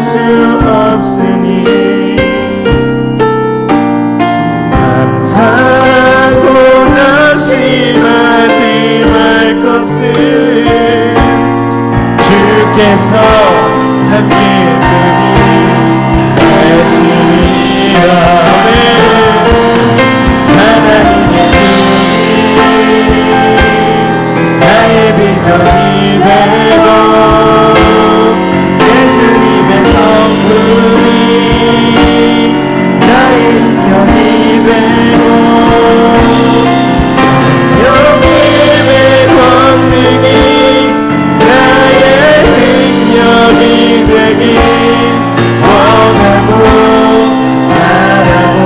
수 없으니 감사하고 낙심하지 말 것은 주께서 참기 분이 하시리라. 하나님의 눈이 나의 비전이 되고 예수님의 성품이 나의 인격이 되고 성령님의 권능이 나의 능력이 되길 원하고 바라고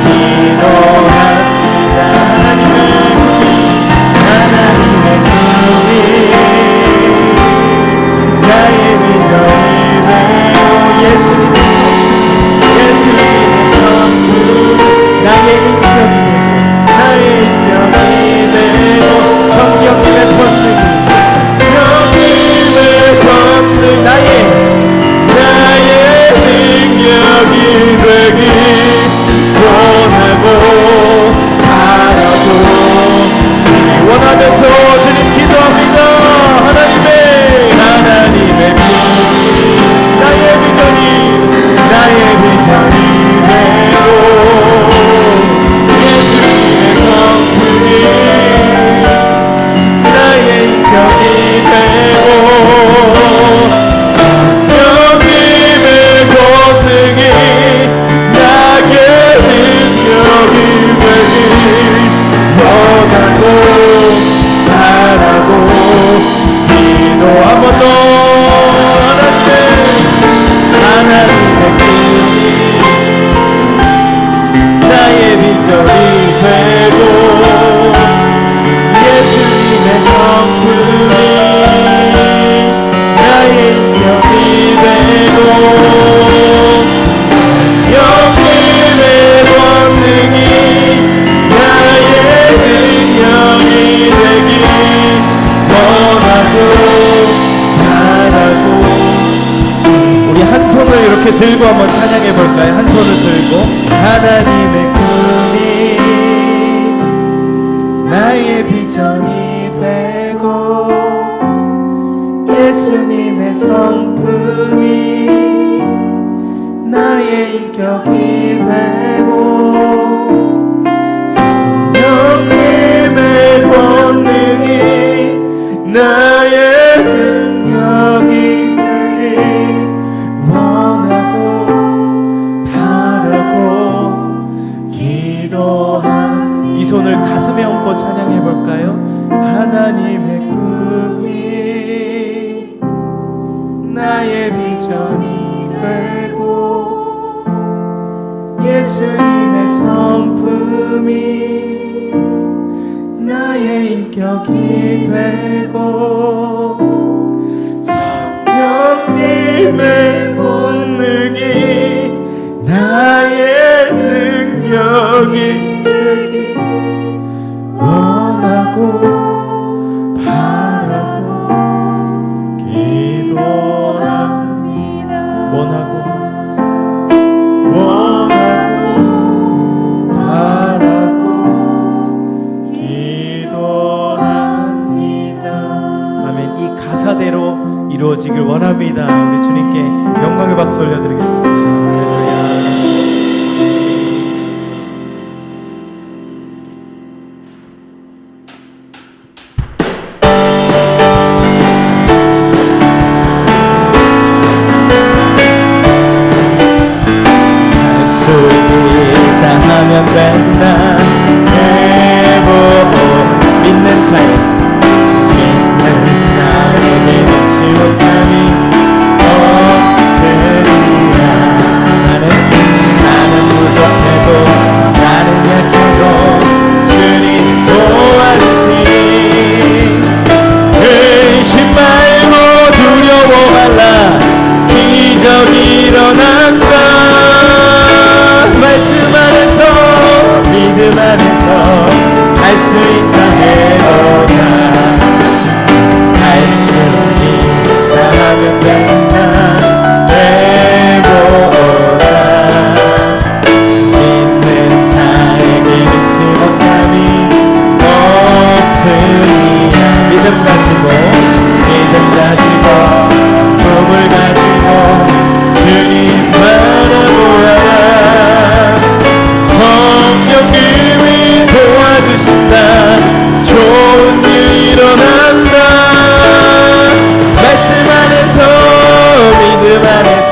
기도합니다. 하나님의 꿈이 나의 비전이 되고 예수님의 성품 나의 인격이 되고 나의 인격이 되고 성령님의 권능이 나의 능력이 되길 원하고 바라고 원하면서 주님 기도합니다. 하나님의 꿈이 나의 비전이 되고 예수님의 성품이 나의 인격이 되고 성령님의 권능이 나의 능력이 되길 원하고 바라고 기도 한 번 더. 하나님의 꿈이 나의 비전이 되고 예수님의 성품이 나의 인격이 되고 성령님의 권능이 나의 능력이 되길 원하고 바라고. 우리 한 손을 이렇게 들고 한번 찬양해 볼까요? 한 손을 들고 하나님의 꿈이 나의 비전이 되고 예수님의 성품이 나의 인격이 되고 성령님의 권능이 나의 능력이 되길 원하고 바라고 기도한. 이 손을 가슴에 얹고 찬양해 볼까요? 하나님의 꿈이 나의 비전이 되고 예수님의 성품이 나의 인격이 되고 성령님의 권능이 나의 능력이 되길 원하고 바라고 기도합니다. 원하고 바라고 기도합니다. 아멘. 이 가사대로 이루어지길 원합니다. 우리 주님께 영광의 박수 올려드리겠습니다. 할렐루야. 하면 된다. 해보고 믿는 자에게 넘치는 감이 없으리라.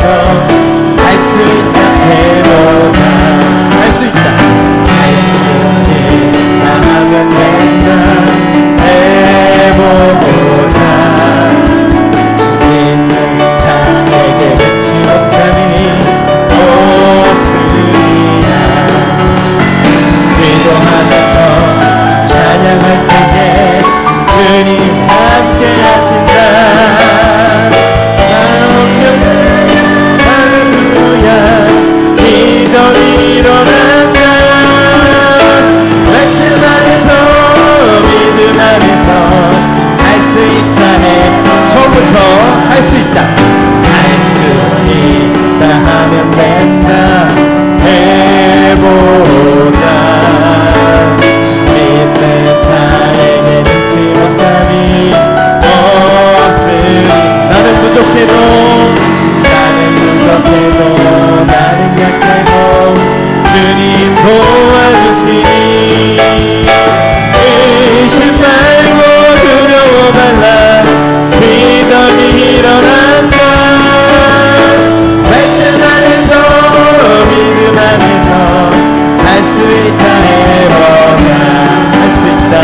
말해서 할 수 있다 해보자. 할 수 있다. 할 수 있다 하면 된다 해보자. 믿는 자에게 믿지 못함이 없으리라. 기도하면서 찬양할 때에 주님 함께 하신다. 할렐루야 기적이 일어난다. 말씀 안에서 믿음 안에서 할 수 있다 해. 처음부터 할 수 있다. 할 수 있다 하면 된다 해보자. 믿는 자에게 믿지 못함이 없으리. 나는 부족해도 나는 약해도 주님 도와주시니 의심 말고 두려워 말라. 기적이 일어난다. 말씀 안에서 믿음 안에서 할 수 있다 해보자. 할 수 있다.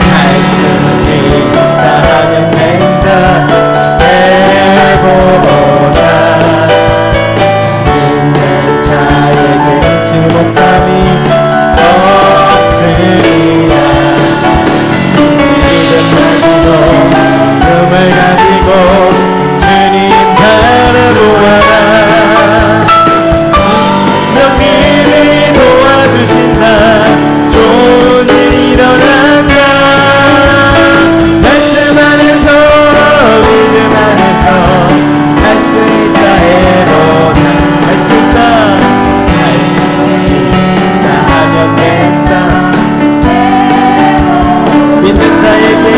할 수 있다 하면 된다 해보자. 믿는 자에게 믿지 못함이 없으리라. 믿음 가지고 꿈을 가지고 주님 바라보아라. 분명히 도와주신다. 좋은 일 일어난다. 말씀 안에서 믿음 안에서 할 수 있다 해보자. 할 수 있다. 할 수 있다 하면 된다. 믿는 자에게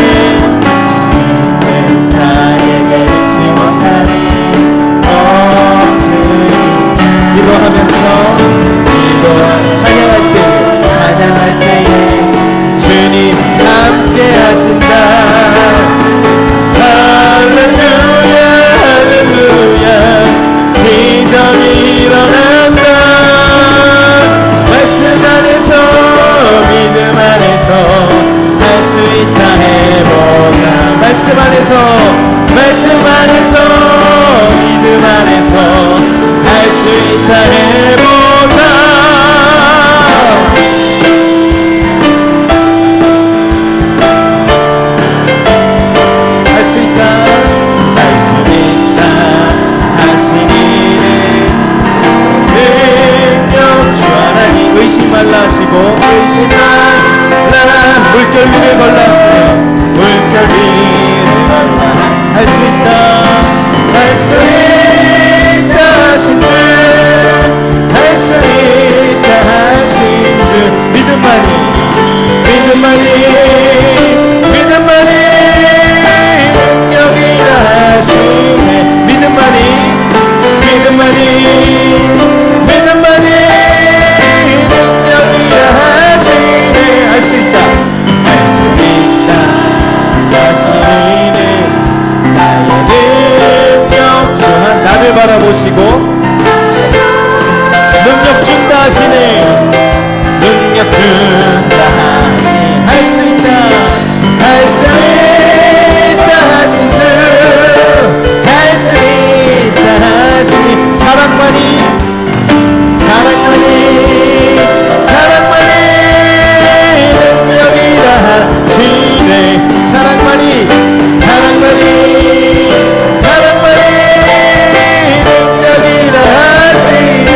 믿지 못하니 없으니. 기도하면서 찬양할 때에 주님 함께 하신다. 할렐루야 할렐루야 기적이 일어난다. 말씀 안에서 믿음 안에서 할 수 있다 해보자. 말씀 안에서 믿음 안에서 할 수 있다 해보자. 할 수 있다. 할 수 있다 하시니는 능력 주 하나님. 의심 말라 하시고 의심 말라. 물결 위를 걸라 하시며 물결 위를 걸라. 할 수 있다. 할 수 있다 하신 주. 할 수 있다 하신 주. 믿음만이 능력이라 하시네. 믿음만이 능력이라 하시네. 할 수 있다. 할 수 있다 하시네. 나의 능력 주. 나를 바라보시고 능력 준다 하시네. 능력 준다 하시네. 할 수 있다. 할 수 있다 하신 주. 할 수 있다 하시니. 사랑만이 능력이라 하시네. 사랑만이 능력이라 하시네.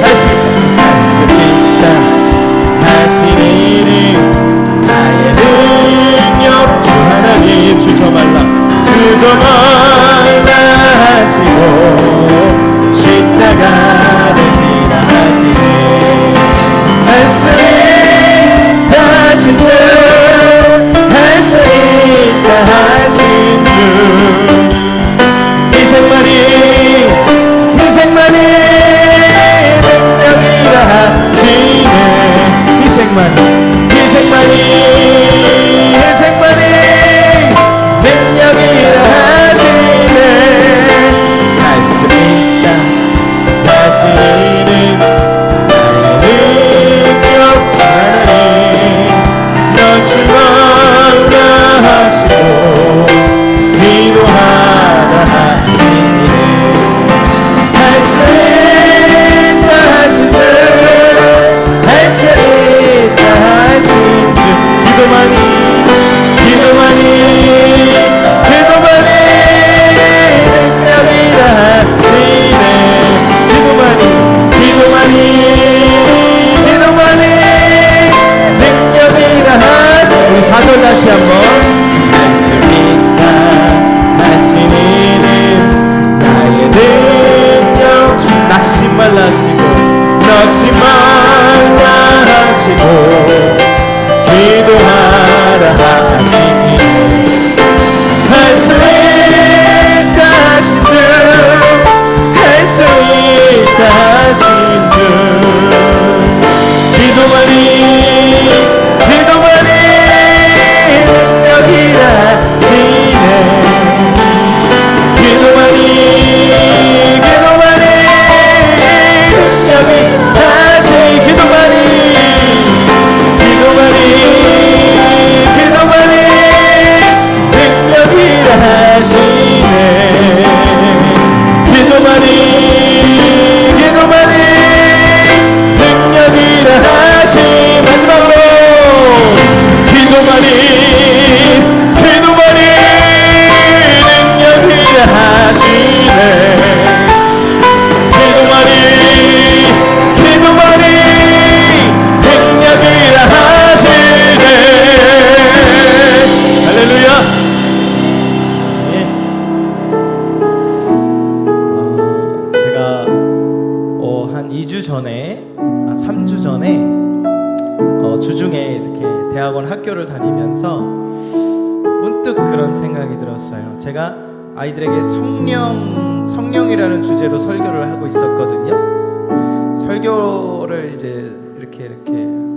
할 수 있다 하시니 나의 능력 주 하나님. 주저 말라 하시고 십자가를 지라 하시네. 할 수 있다 하신 주. 할 수 있다 하신 주. 희생만이 능력이라 하시네. 희생만이 능력이라 하시네. 할 수 있다 하신 주 기도만이 능력이라시네 기도만이 주중에 이렇게 대학원 학교를 다니면서 문득 그런 생각이 들었어요. 제가 아이들에게 성령이라는 주제로 설교를 하고 있었거든요. 설교를 이제 이렇게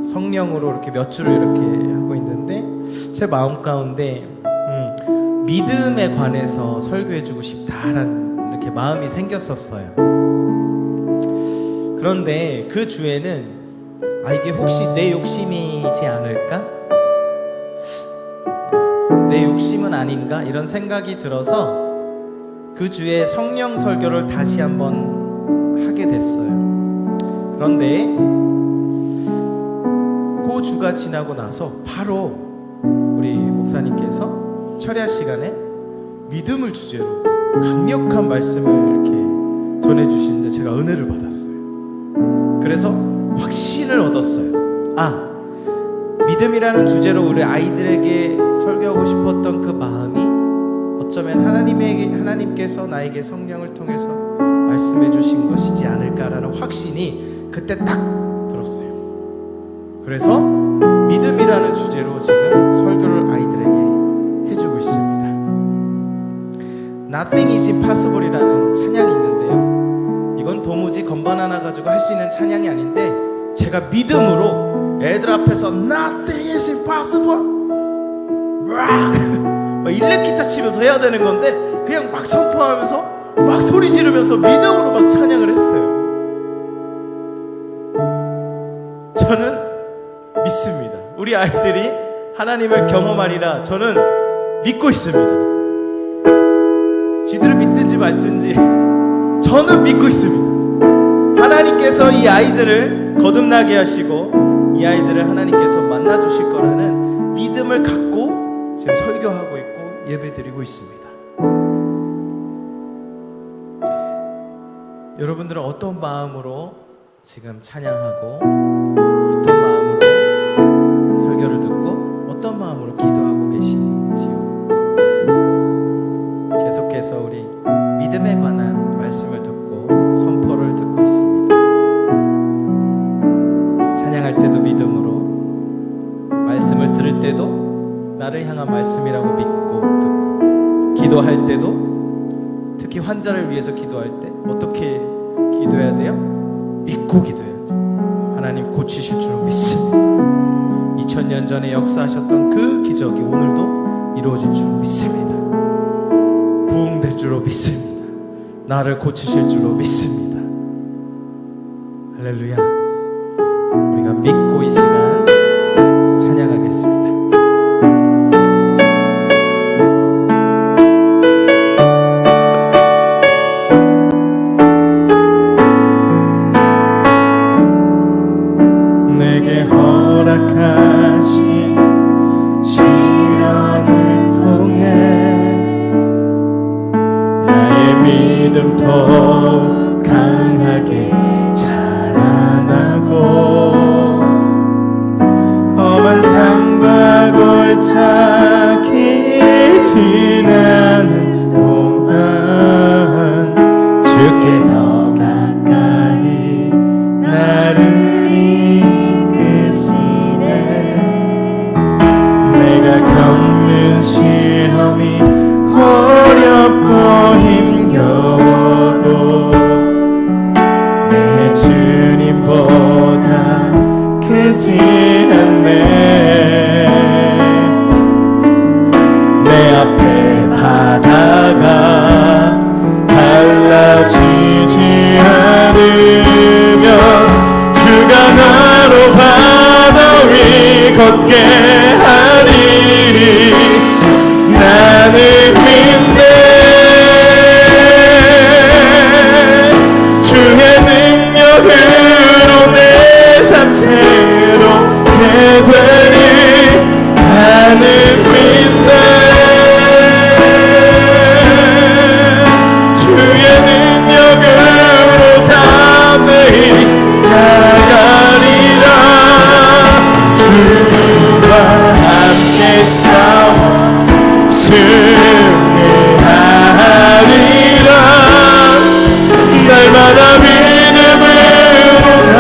성령으로 이렇게 몇 줄을 이렇게 하고 있는데 제 마음 가운데 믿음에 관해서 설교해주고 싶다라는 이렇게 마음이 생겼었어요. 그런데 그 주에는 이게 혹시 내 욕심이지 않을까? 내 욕심은 아닌가? 이런 생각이 들어서 그 주에 성령 설교를 다시 한번 하게 됐어요. 그런데 그 주가 지나고 나서 바로 우리 목사님께서 철야 시간에 믿음을 주제로 강력한 말씀을 이렇게 전해주시는데 제가 은혜를 받았어요. 그래서 확신을 얻었어요. 믿음이라는 주제로 우리 아이들에게 설교하고 싶었던 그 마음이 어쩌면 하나님께서 나에게 성령을 통해서 말씀해 주신 것이지 않을까라는 확신이 그때 딱 들었어요. 그래서 믿음이라는 주제로 지금 설교를 아이들에게 해주고 있습니다. Nothing is impossible이라는 찬양이 있는데요, 이건 도무지 건반 하나 가지고 할 수 있는 찬양이 아닌데 제가 믿음으로 애들 앞에서 Nothing is impossible 막 일렉기타 치면서 해야 되는 건데 그냥 막 선포하면서 막 소리 지르면서 믿음으로 막 찬양을 했어요. 저는 믿습니다. 우리 아이들이 하나님을 경험하리라 저는 믿고 있습니다. 지들을 믿든지 말든지 저는 믿고 있습니다. 하나님께서 이 아이들을 거듭나게 하시고 이 아이들을 하나님께서 만나주실 거라는 믿음을 갖고 지금 설교하고 있고 예배드리고 있습니다. 여러분들은 어떤 마음으로 지금 찬양하고 어떤 마음으로 설교를 듣고 어떤 마음으로 기도하고 계신지요? 계속해서 우리 믿음에 관한 말씀을 듣고 선포를 듣고 있습니다. 찬양할 때도 믿음으로, 말씀을 들을 때도 나를 향한 말씀이라고 믿고 듣고, 기도할 때도 특히 환자를 위해서 기도할 때 어떻게 기도해야 돼요? 믿고 기도해야죠. 하나님 고치실 줄 믿습니다. 2000년 전에 역사하셨던 그 기적이 오늘도 이루어질 줄 믿습니다. 부흥될 줄로 믿습니다. 나를 고치실 줄로 믿습니다. 할렐루야. 우리가 믿고 이 시간 찬양하겠습니다. 내게 허락하신 시련을 통해 나의 믿음 더 강하게 자라나고 크지 않네. 내 앞에 바다가 달라지지 않으면 주가 나로 바다 위 걷게 하리. 나는 믿네. 주의 능력으로 내 삶 새롭게 되리. 나는 믿네. 주의 능력으로 담대히 나가리라. 주와 함께 싸워 승리하리라. 날마다 믿음으로 나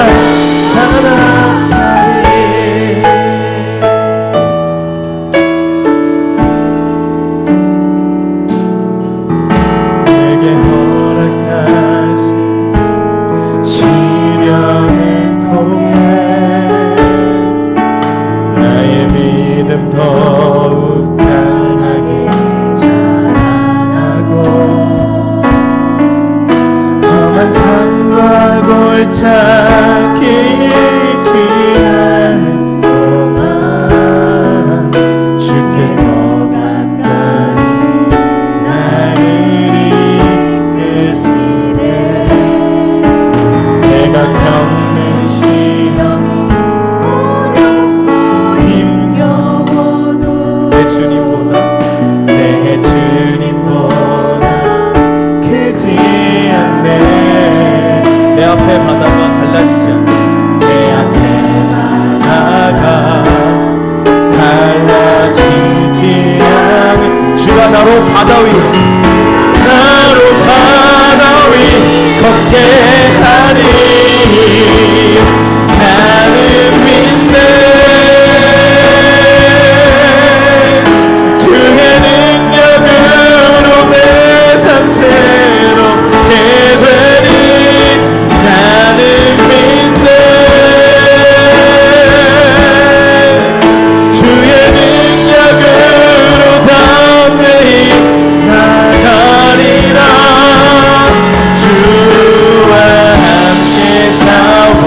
살아가리. 내게 허락하신 시련을 통해 나의 믿음 더욱 강하게 자라나고 험한 산과 골짜기 지날 동안 주께 더 가까이 나를 이끄시네. 내가 겪는 시험 힘겨워도 내 주님보다 크지 않네. 내 앞에 바다가 달라지지 않네. 내 앞에 바다가 달라지지 않은 주가 나로 바다 위 걷게 하리. 나는 믿네. 주의 능력으로 내 삶 새롭게 되리. 나는 믿네. 주의 능력으로 담대히 나가리라. 주와 함께 싸워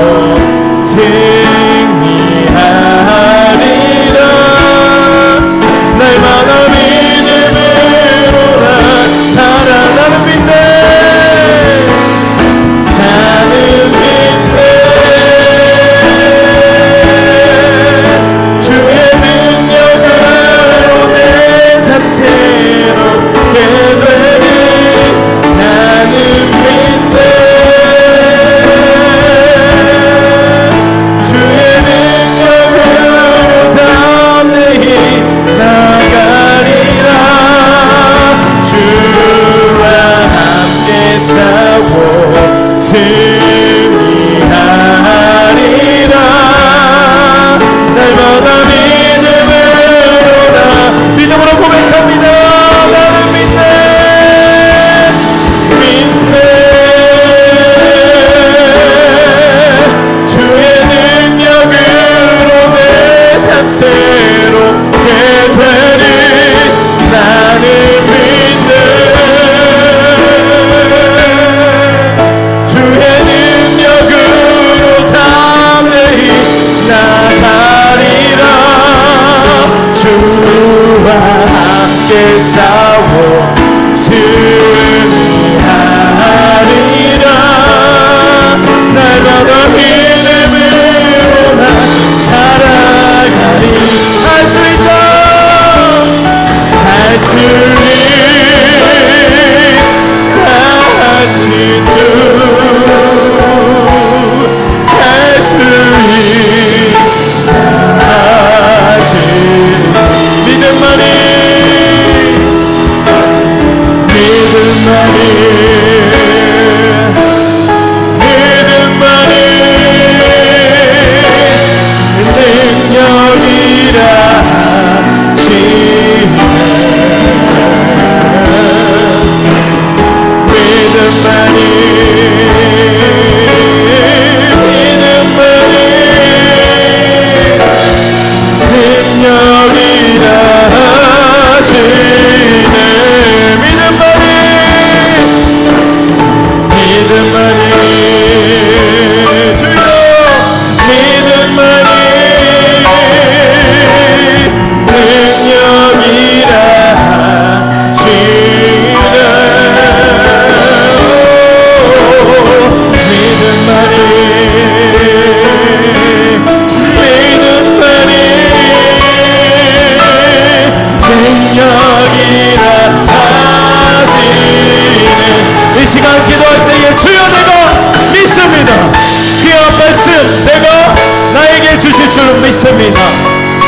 이루어질 줄로 믿습니다.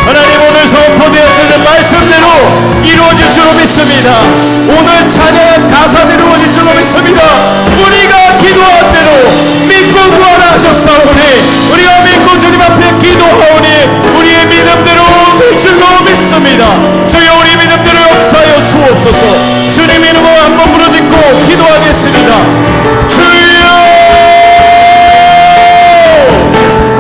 하나님 오늘 선포되어지는 말씀대로 이루어질 줄로 믿습니다. 오늘 찬양한 가사대로 이루어질 줄로 믿습니다. 우리가 기도한 대로 믿고 구하라 하셨사오니 우리가 믿고 주님 앞에 기도하오니 우리의 믿음대로 될 줄로 믿습니다. 주여 우리 믿음대로 역사하여 주옵소서. 주님 이름으로 한번 부르짖고 기도하겠습니다. 주여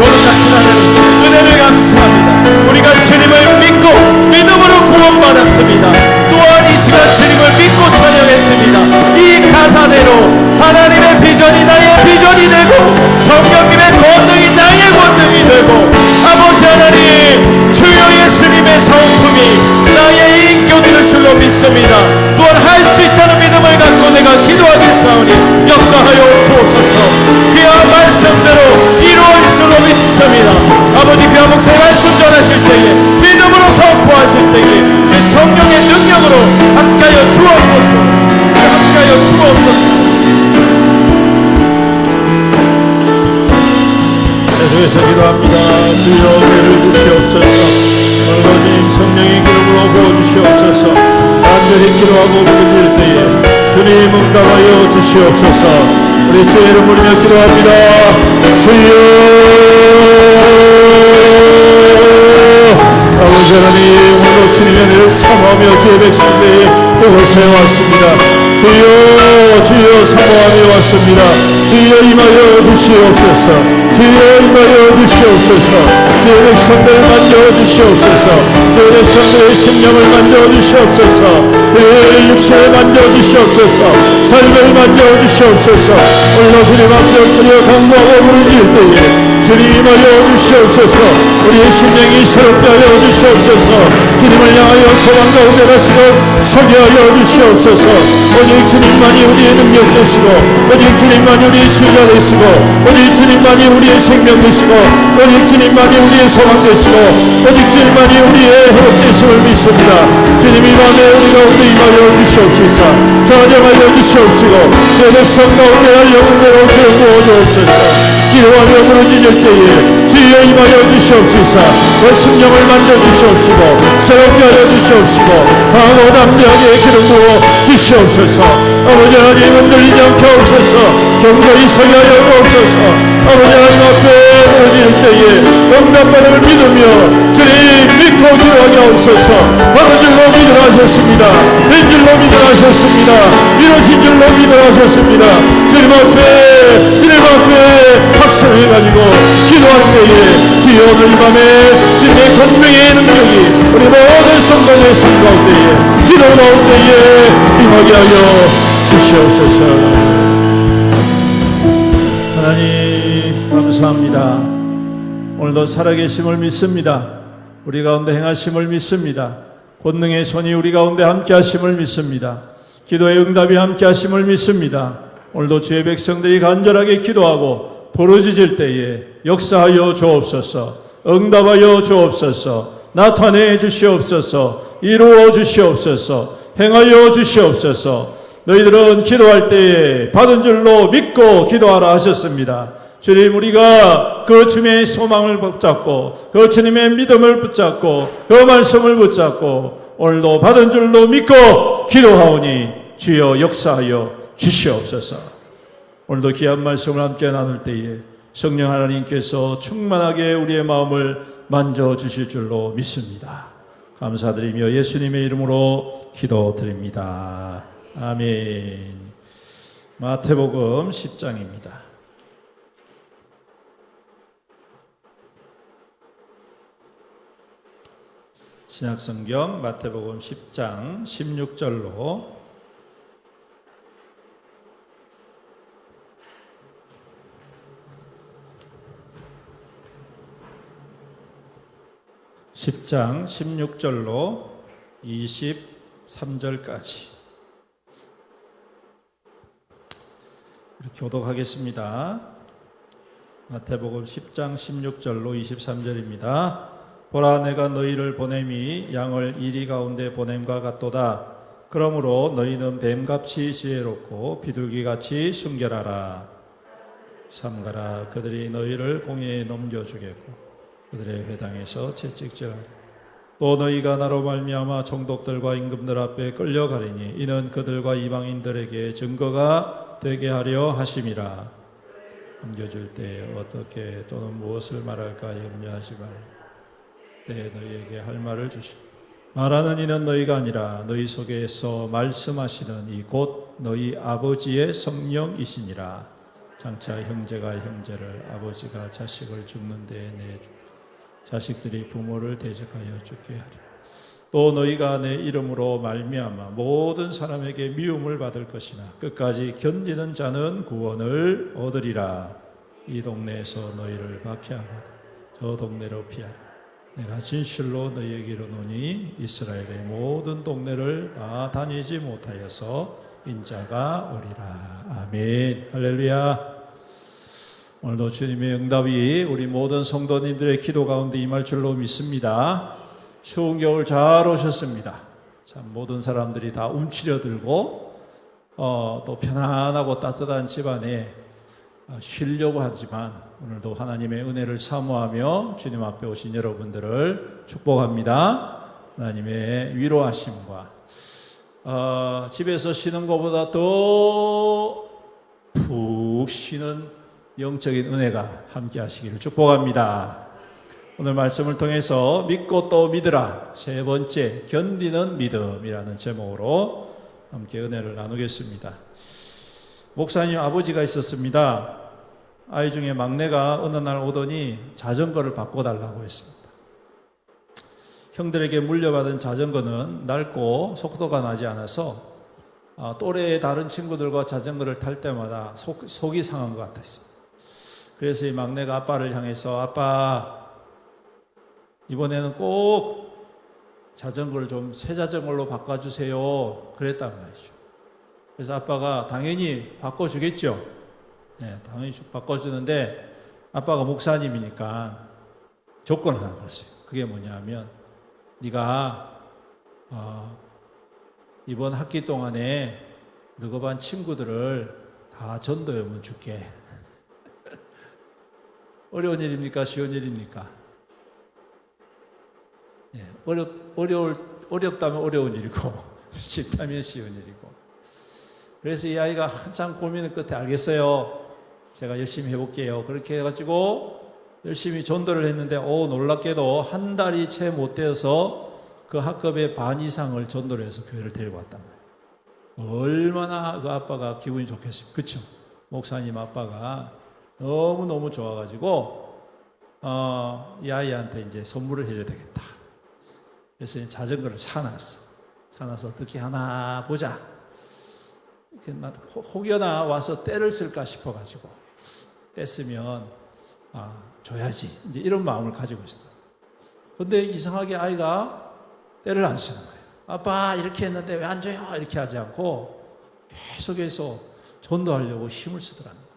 거룩하신 하나님 은혜를 감사합니다. 우리가 주님을 믿고 믿음으로 구원받았습니다. 또한 이 시간 주님을 믿고 찬양했습니다. 이 가사대로 하나님의 비전이 나의 비전이 되고 성령님의 권능이 나의 권능이 되고 아버지 하나님 주여 예수님의 성품이 나의 인격이 될 줄로 믿습니다. 또한 할 수 있다는 믿음을 갖고 내가 기도하겠사오니 역사하여 주옵소서. 그의 말씀대로 이루어질 줄로 믿습니다. 아버지 그의 목사의 말씀 전하실 때에 믿음으로 선포하실 때에 제 성령의 능력으로 함께하여 주옵소서. 함께하여 주옵소서. 계속해서 기도합니다. 주여 은혜를 주시옵소서. 오늘도 주님 성령의 기름으로 부어주시옵소서. 간절히 기도하고 부르짖을 때에 주님 응답하여 주시옵소서. 우리 주의 이름 부르며 기도합니다. 주여 아버지 하나님 오늘도 주님의 은혜를 사모하며 주의 백성들이 이곳에 왔습니다. 주여 사모하며 왔습니다. 주여 임하여 주시옵소서. 주여 임하여 주시옵소서. 주의 백성들을 만져 주시옵소서. 주의 백성들의 심령을 만져 주시옵소서. 주의 육신을 만져 주시옵소서. 삶을 만져 주시옵소서. 오늘도 주님 앞에 엎드려 간구하고 부르짖을 때에 주님 임하여 주시옵소서. 우리의 심령이 새롭게 하여 주시옵소서. 주님을 향하여 소망 가운데 가시고 서게 하여 주시옵소서. 오직 주님만이 우리의 능력 되시고 오직 주님만이 우리의 주가 되시고 오직 주님만이 우리의 생명 되시고 오직 주님만이 우리의 소망 되시고 오직 주님만이 우리의 회복 되심을 믿습니다. 주님 이 밤에 우리 가운데 임하여 주시옵소서. 전쟁하여 주시옵시고 내 백성 가운데 영웅대로 되어 주옵소서. 기도하며 부르짖을 때에 주여 임하여 주시옵소서. 내 심령을 만져주시옵시고 새롭게 하여 주시옵시고 강하고 담대하게 기름 부어 주시옵소서. 아버지 하나님 흔들리지 않게 하옵소서. 경고히 서게 하여 주옵소서. 아버지 하나님 앞에 부르짖을 때에 응답받음을 믿으며 주님 믿고 기도하게 하옵소서. 바로 줄로 믿어하셨습니다. 된 줄로 믿어하셨습니다. 이루신 줄로 믿어하셨습니다. 주님 앞에 확신을 가지고 기도할 때에 주여 오늘 이 밤에 주님의 권능의 능력이 우리 모든 성도의 삶 가운데에 기도 가운데에 임하게 하여 주시옵소서. 하나님 감사합니다. 오늘도 살아계심을 믿습니다. 우리 가운데 행하심을 믿습니다. 권능의 손이 우리 가운데 함께 하심을 믿습니다. 기도의 응답이 함께 하심을 믿습니다. 오늘도 주의 백성들이 간절하게 기도하고 부르짖을 때에 역사하여 주옵소서. 응답하여 주옵소서. 나타내 주시옵소서. 이루어 주시옵소서. 행하여 주시옵소서. 너희들은 기도할 때에 받은 줄로 믿고 기도하라 하셨습니다. 주님 우리가 그 주님의 소망을 붙잡고 그 주님의 믿음을 붙잡고 그 말씀을 붙잡고 오늘도 받은 줄로 믿고 기도하오니 주여 역사하여 주시옵소서. 오늘도 귀한 말씀을 함께 나눌 때에 성령 하나님께서 충만하게 우리의 마음을 만져주실 줄로 믿습니다. 감사드리며 예수님의 이름으로 기도드립니다. 아멘. 마태복음 10장입니다. 신약성경 마태복음 10장 16절로 10장 16절로 23절까지 이렇게 교독하겠습니다. 마태복음 10장 16절로 23절입니다. 보라 내가 너희를 보냄이 양을 이리 가운데 보냄과 같도다. 그러므로 너희는 뱀같이 지혜롭고 비둘기같이 순결하라. 삼가라 그들이 너희를 공회에 넘겨주겠고 그들의 회당에서 채찍질하리라. 또 너희가 나로 말미암아 총독들과 임금들 앞에 끌려가리니 이는 그들과 이방인들에게 증거가 되게 하려 하심이라. 넘겨줄 때 어떻게 또는 무엇을 말할까 염려하지 말라. 때 너희에게 할 말을 주시오. 말하는 이는 너희가 아니라 너희 속에서 말씀하시는 이 곧 너희 아버지의 성령이시니라. 장차 형제가 형제를, 아버지가 자식을 죽는 데에 내주, 자식들이 부모를 대적하여 죽게 하리라. 또 너희가 내 이름으로 말미암아 모든 사람에게 미움을 받을 것이나 끝까지 견디는 자는 구원을 얻으리라. 이 동네에서 너희를 박해하거든 저 동네로 피하라. 내가 진실로 너희에게 이르노니 이스라엘의 모든 동네를 다 다니지 못하여서 인자가 오리라. 아멘. 할렐루야. 오늘도 주님의 응답이 우리 모든 성도님들의 기도 가운데 임할 줄로 믿습니다. 추운 겨울 잘 오셨습니다. 참 모든 사람들이 다 움츠려들고 또 편안하고 따뜻한 집안에 쉬려고 하지만 오늘도 하나님의 은혜를 사모하며 주님 앞에 오신 여러분들을 축복합니다. 하나님의 위로하심과 집에서 쉬는 것보다 더 푹 쉬는 영적인 은혜가 함께 하시기를 축복합니다. 오늘 말씀을 통해서 믿고 또 믿으라, 세 번째 견디는 믿음이라는 제목으로 함께 은혜를 나누겠습니다. 목사님 아버지가 있었습니다. 아이 중에 막내가 어느 날 오더니 자전거를 바꿔달라고 했습니다. 형들에게 물려받은 자전거는 낡고 속도가 나지 않아서 또래의 다른 친구들과 자전거를 탈 때마다 속이 상한 것 같았습니다. 그래서 이 막내가 아빠를 향해서 아빠 이번에는 꼭 자전거를 좀 새 자전거로 바꿔주세요 그랬단 말이죠. 그래서 아빠가 당연히 바꿔주겠죠. 네, 당연히 바꿔주는데 아빠가 목사님이니까 조건 하나 걸었어요. 그게 뭐냐면 네가 이번 학기 동안에 너가 반 친구들을 다 전도하면 줄게. 어려운 일입니까? 쉬운 일입니까? 예, 어렵다면 어려운 일이고 쉽다면 쉬운 일이고. 그래서 이 아이가 한참 고민의 끝에 알겠어요. 제가 열심히 해볼게요. 그렇게 해가지고 열심히 전도를 했는데 놀랍게도 한 달이 채 못 되어서 그 학급의 반 이상을 전도를 해서 교회를 데리고 왔단 말이에요. 얼마나 그 아빠가 기분이 좋겠습니까? 그쵸? 목사님 아빠가 너무너무 좋아가지고 이 아이한테 이제 선물을 해줘야 되겠다. 그래서 자전거를 사놨어. 어떻게 하나 보자. 혹여나 와서 때를 쓸까 싶어가지고 뗐으면 줘야지. 이제 이런 마음을 가지고 있어요. 근데 이상하게 아이가 때를 안 쓰는 거예요. 아빠 이렇게 했는데 왜 안 줘요? 이렇게 하지 않고 계속해서 전도하려고 힘을 쓰더라는 거예요.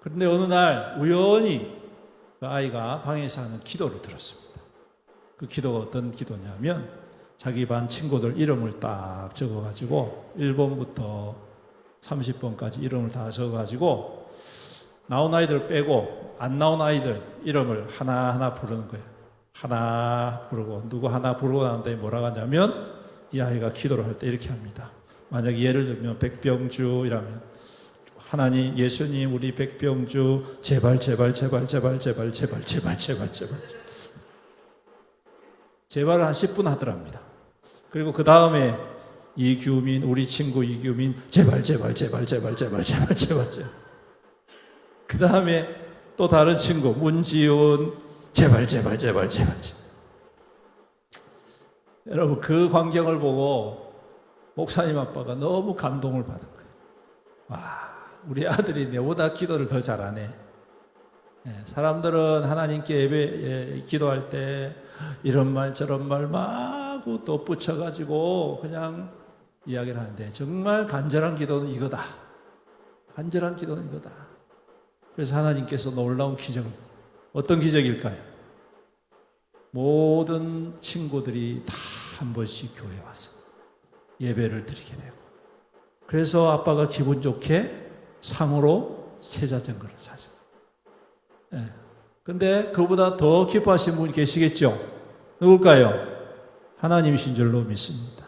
그런데 어느 날 우연히 그 아이가 방에서 하는 기도를 들었습니다. 그 기도가 어떤 기도냐면 자기 반 친구들 이름을 딱 적어가지고 1번부터 30번까지 이름을 다 적어가지고 나온 아이들 빼고 안 나온 아이들 이름을 하나하나 부르는 거예요. 하나 부르고 누구 하나 부르고 난 다음에 뭐라고 하냐면 이 아이가 기도를 할 때 이렇게 합니다. 만약에 예를 들면 백병주 이라면 하나님 예수님 우리 백병주 제발 제발을 한 10분 하더랍니다. 그리고 그 다음에 이규민 우리 친구 이규민 제발 그 다음에 또 다른 친구 문지훈 제발. 여러분 그 광경을 보고 목사님 아빠가 너무 감동을 받은 거예요. 와, 우리 아들이 내보다 기도를 더 잘하네. 사람들은 하나님께 기도할 때 이런 말 저런 말 마구 덧붙여가지고 그냥 이야기를 하는데 정말 간절한 기도는 이거다. 그래서 하나님께서 놀라운 기적을, 어떤 기적일까요? 모든 친구들이 다 한 번씩 교회에 와서 예배를 드리게 되고, 그래서 아빠가 기분 좋게 상으로 새 자전거를 사죠. 근데 그보다 더 기뻐하시는 분이 계시겠죠? 누굴까요? 하나님이신 줄로 믿습니다.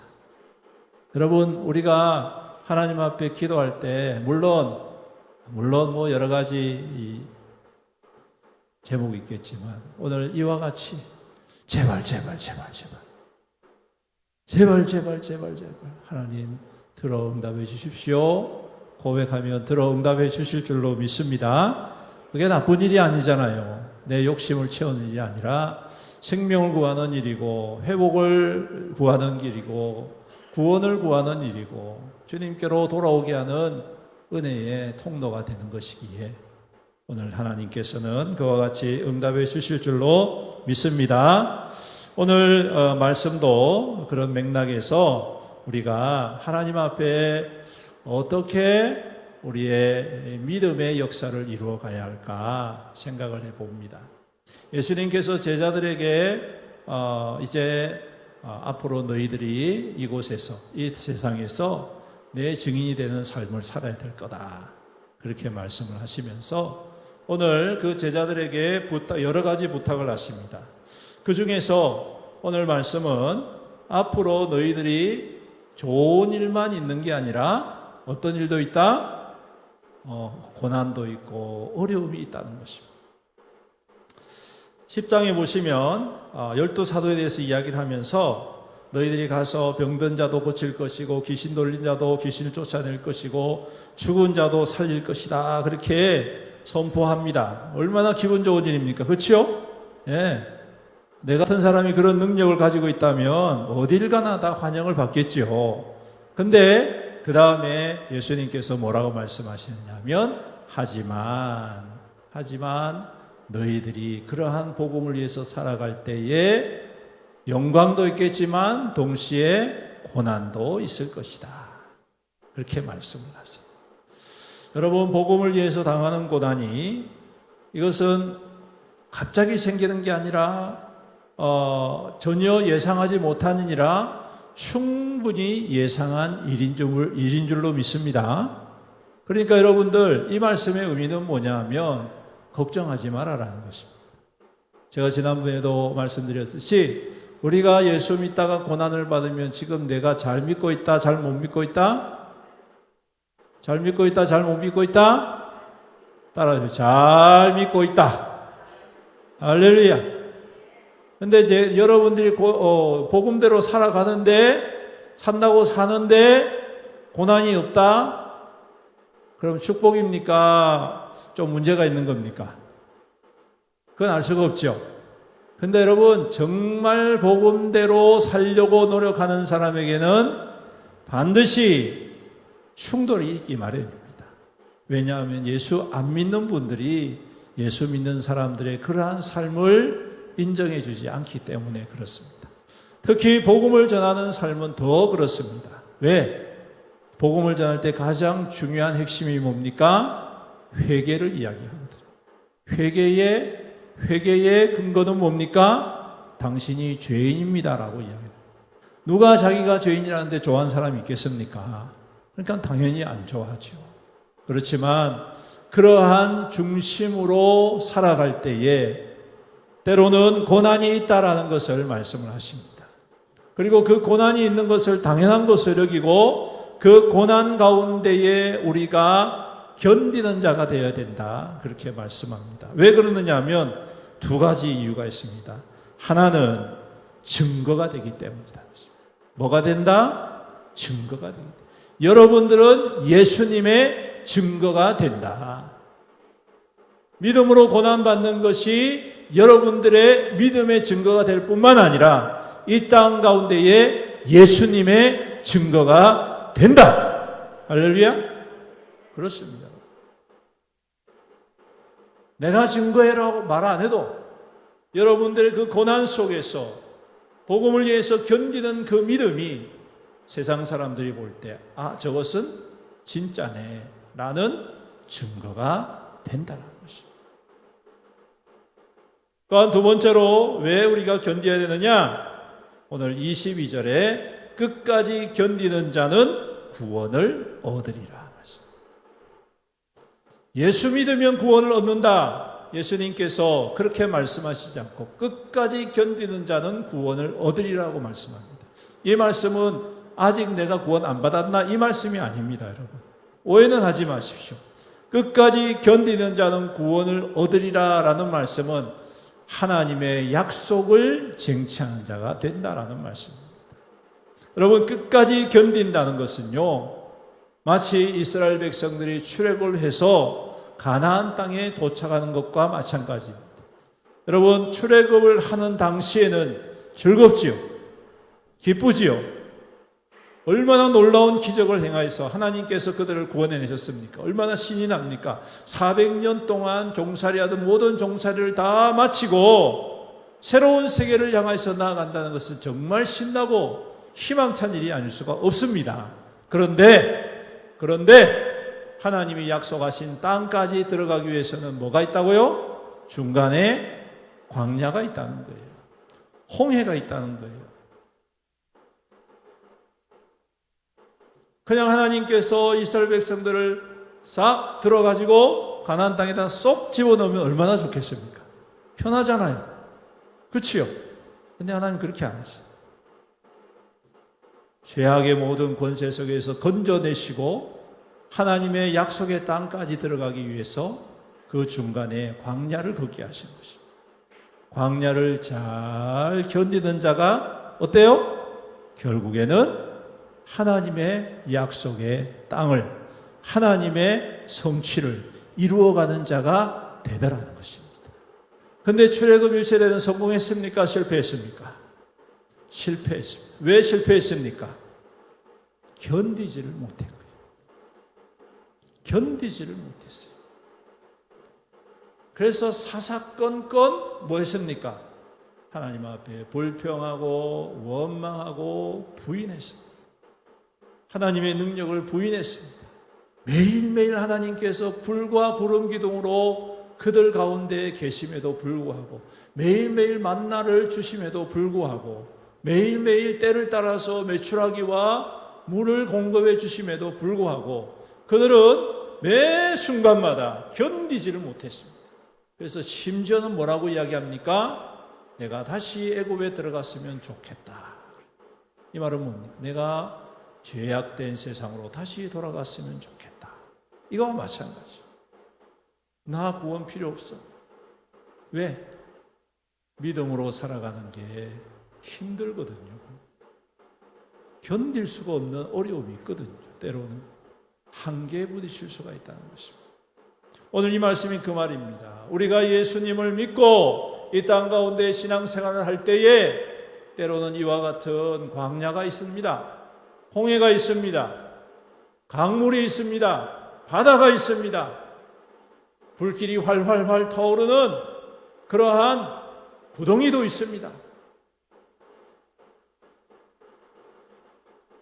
여러분, 우리가 하나님 앞에 기도할 때 물론 뭐 여러 가지 제목이 있겠지만 오늘 이와 같이 제발 하나님 들어 응답해 주십시오. 고백하면 들어 응답해 주실 줄로 믿습니다. 그게 나쁜 일이 아니잖아요. 내 욕심을 채우는 일이 아니라 생명을 구하는 일이고 회복을 구하는 길이고 구원을 구하는 일이고 주님께로 돌아오게 하는 은혜의 통로가 되는 것이기에 오늘 하나님께서는 그와 같이 응답해 주실 줄로 믿습니다. 오늘 말씀도 그런 맥락에서 우리가 하나님 앞에 어떻게 우리의 믿음의 역사를 이루어 가야 할까 생각을 해봅니다. 예수님께서 제자들에게 이제 앞으로 너희들이 이곳에서 이 세상에서 내 증인이 되는 삶을 살아야 될 거다, 그렇게 말씀을 하시면서 오늘 그 제자들에게 여러 가지 부탁을 하십니다. 그 중에서 오늘 말씀은 앞으로 너희들이 좋은 일만 있는 게 아니라 어떤 일도 있다? 고난도 있고 어려움이 있다는 것입니다. 10장에 보시면 12사도에 대해서 이야기를 하면서 너희들이 가서 병든 자도 고칠 것이고 귀신 돌린 자도 귀신을 쫓아낼 것이고 죽은 자도 살릴 것이다, 그렇게 선포합니다. 얼마나 기분 좋은 일입니까? 그렇죠? 예. 내 같은 사람이 그런 능력을 가지고 있다면 어딜 가나 다 환영을 받겠죠. 근데 그 다음에 예수님께서 뭐라고 말씀하시느냐 하면 하지만 너희들이 그러한 복음을 위해서 살아갈 때에 영광도 있겠지만 동시에 고난도 있을 것이다, 그렇게 말씀을 하세요. 여러분, 복음을 위해서 당하는 고난이 이것은 갑자기 생기는 게 아니라 전혀 예상하지 못한 일이라 충분히 예상한 일인 줄로 믿습니다. 그러니까 여러분들, 이 말씀의 의미는 뭐냐 하면 걱정하지 말아라는 것입니다. 제가 지난번에도 말씀드렸듯이 우리가 예수 믿다가 고난을 받으면 지금 내가 잘 믿고 있다, 잘 못 믿고 있다? 잘 믿고 있다, 잘 못 믿고 있다? 따라하세요. 잘 믿고 있다. 할렐루야. 근데 이제 여러분들이 복음대로 산다고 사는데 고난이 없다? 그럼 축복입니까? 좀 문제가 있는 겁니까? 그건 알 수가 없죠. 근데 여러분, 정말 복음대로 살려고 노력하는 사람에게는 반드시 충돌이 있기 마련입니다. 왜냐하면 예수 안 믿는 분들이 예수 믿는 사람들의 그러한 삶을 인정해 주지 않기 때문에 그렇습니다. 특히 복음을 전하는 삶은 더 그렇습니다. 왜? 복음을 전할 때 가장 중요한 핵심이 뭡니까? 회개를 이야기하거든요. 회개의 근거는 뭡니까? 당신이 죄인입니다라고 이야기합니다. 누가 자기가 죄인이라는데 좋아하는 사람이 있겠습니까? 그러니까 당연히 안 좋아하죠. 그렇지만 그러한 중심으로 살아갈 때에 때로는 고난이 있다라는 것을 말씀을 하십니다. 그리고 그 고난이 있는 것을 당연한 것을 여기고 그 고난 가운데에 우리가 견디는 자가 되어야 된다, 그렇게 말씀합니다. 왜 그러느냐 하면 두 가지 이유가 있습니다. 하나는 증거가 되기 때문이다. 뭐가 된다? 증거가 되기 때문이다. 여러분들은 예수님의 증거가 된다. 믿음으로 고난받는 것이 여러분들의 믿음의 증거가 될 뿐만 아니라 이 땅 가운데에 예수님의 증거가 된다. 할렐루야? 그렇습니다. 내가 증거해라고 말 안 해도 여러분들의 그 고난 속에서 복음을 위해서 견디는 그 믿음이 세상 사람들이 볼 때 저것은 진짜네 라는 증거가 된다는 것입니다. 또한 두 번째로 왜 우리가 견뎌야 되느냐? 오늘 22절에 끝까지 견디는 자는 구원을 얻으리라. 예수 믿으면 구원을 얻는다. 예수님께서 그렇게 말씀하시지 않고 끝까지 견디는 자는 구원을 얻으리라고 말씀합니다. 이 말씀은 아직 내가 구원 안 받았나 이 말씀이 아닙니다, 여러분. 오해는 하지 마십시오. 끝까지 견디는 자는 구원을 얻으리라 라는 말씀은 하나님의 약속을 쟁취하는 자가 된다라는 말씀입니다. 여러분, 끝까지 견딘다는 것은요, 마치 이스라엘 백성들이 출애굽을 해서 가나안 땅에 도착하는 것과 마찬가지입니다. 여러분, 출애굽을 하는 당시에는 즐겁지요? 기쁘지요? 얼마나 놀라운 기적을 행하여서 하나님께서 그들을 구원해내셨습니까? 얼마나 신이 납니까? 400년 동안 종살이하던 모든 종살이를 다 마치고 새로운 세계를 향해서 나아간다는 것은 정말 신나고 희망찬 일이 아닐 수가 없습니다. 그런데 하나님이 약속하신 땅까지 들어가기 위해서는 뭐가 있다고요? 중간에 광야가 있다는 거예요. 홍해가 있다는 거예요. 그냥 하나님께서 이스라엘 백성들을 싹 들어가지고 가나안 땅에다 쏙 집어넣으면 얼마나 좋겠습니까? 편하잖아요. 그렇지요? 근데 하나님 그렇게 안 하셔요. 죄악의 모든 권세 속에서 건져내시고 하나님의 약속의 땅까지 들어가기 위해서 그 중간에 광야를 걷게 하신 것입니다. 광야를 잘 견디는 자가 어때요? 결국에는 하나님의 약속의 땅을, 하나님의 성취를 이루어가는 자가 되더라는 것입니다. 그런데 출애굽 1세대는 성공했습니까? 실패했습니까? 실패했습니다. 왜 실패했습니까? 견디지를 못했고요. 견디지를 못했어요. 그래서 사사건건 뭐 했습니까? 하나님 앞에 불평하고 원망하고 부인했습니다. 하나님의 능력을 부인했습니다. 매일매일 하나님께서 불과 구름 기둥으로 그들 가운데 계심에도 불구하고, 매일매일 만나를 주심에도 불구하고, 매일매일 때를 따라서 메추라기와 물을 공급해 주심에도 불구하고 그들은 매 순간마다 견디지를 못했습니다. 그래서 심지어는 뭐라고 이야기합니까? 내가 다시 애굽에 들어갔으면 좋겠다. 이 말은 뭡니까? 내가 죄악된 세상으로 다시 돌아갔으면 좋겠다. 이거와 마찬가지. 나 구원 필요 없어. 왜? 믿음으로 살아가는 게 힘들거든요. 견딜 수가 없는 어려움이 있거든요. 때로는 한계에 부딪힐 수가 있다는 것입니다. 오늘 이 말씀이 그 말입니다. 우리가 예수님을 믿고 이 땅 가운데 신앙생활을 할 때에 때로는 이와 같은 광야가 있습니다. 홍해가 있습니다. 강물이 있습니다. 바다가 있습니다. 불길이 활활활 타오르는 그러한 구덩이도 있습니다.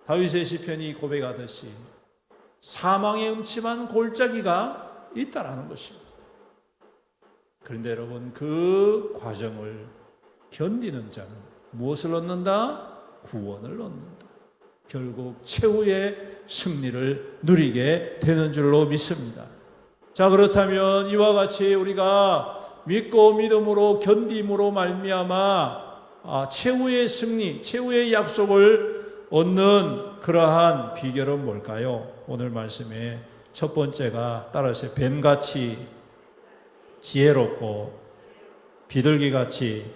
다윗의 시편이 고백하듯이 사망의 음침한 골짜기가 있다라는 것입니다. 그런데 여러분, 그 과정을 견디는 자는 무엇을 얻는다? 구원을 얻는다. 결국 최후의 승리를 누리게 되는 줄로 믿습니다. 자, 그렇다면 이와 같이 우리가 믿고 믿음으로 견딤으로 말미암아 최후의 승리, 최후의 약속을 얻는 그러한 비결은 뭘까요? 오늘 말씀의 첫 번째가 따라서 뱀같이 지혜롭고 비둘기같이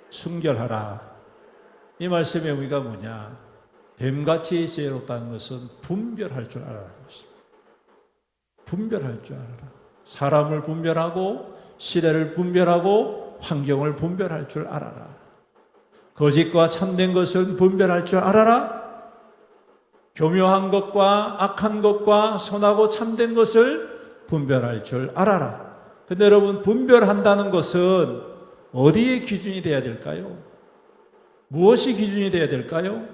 순결하라. 이 말씀의 의미가 뭐냐? 뱀같이 지혜롭다는 것은 분별할 줄 알아라는 것입니다. 분별할 줄 알아라. 사람을 분별하고 시대를 분별하고 환경을 분별할 줄 알아라. 거짓과 참된 것을 분별할 줄 알아라. 교묘한 것과 악한 것과 선하고 참된 것을 분별할 줄 알아라. 근데 여러분, 분별한다는 것은 어디에 기준이 돼야 될까요? 무엇이 기준이 돼야 될까요?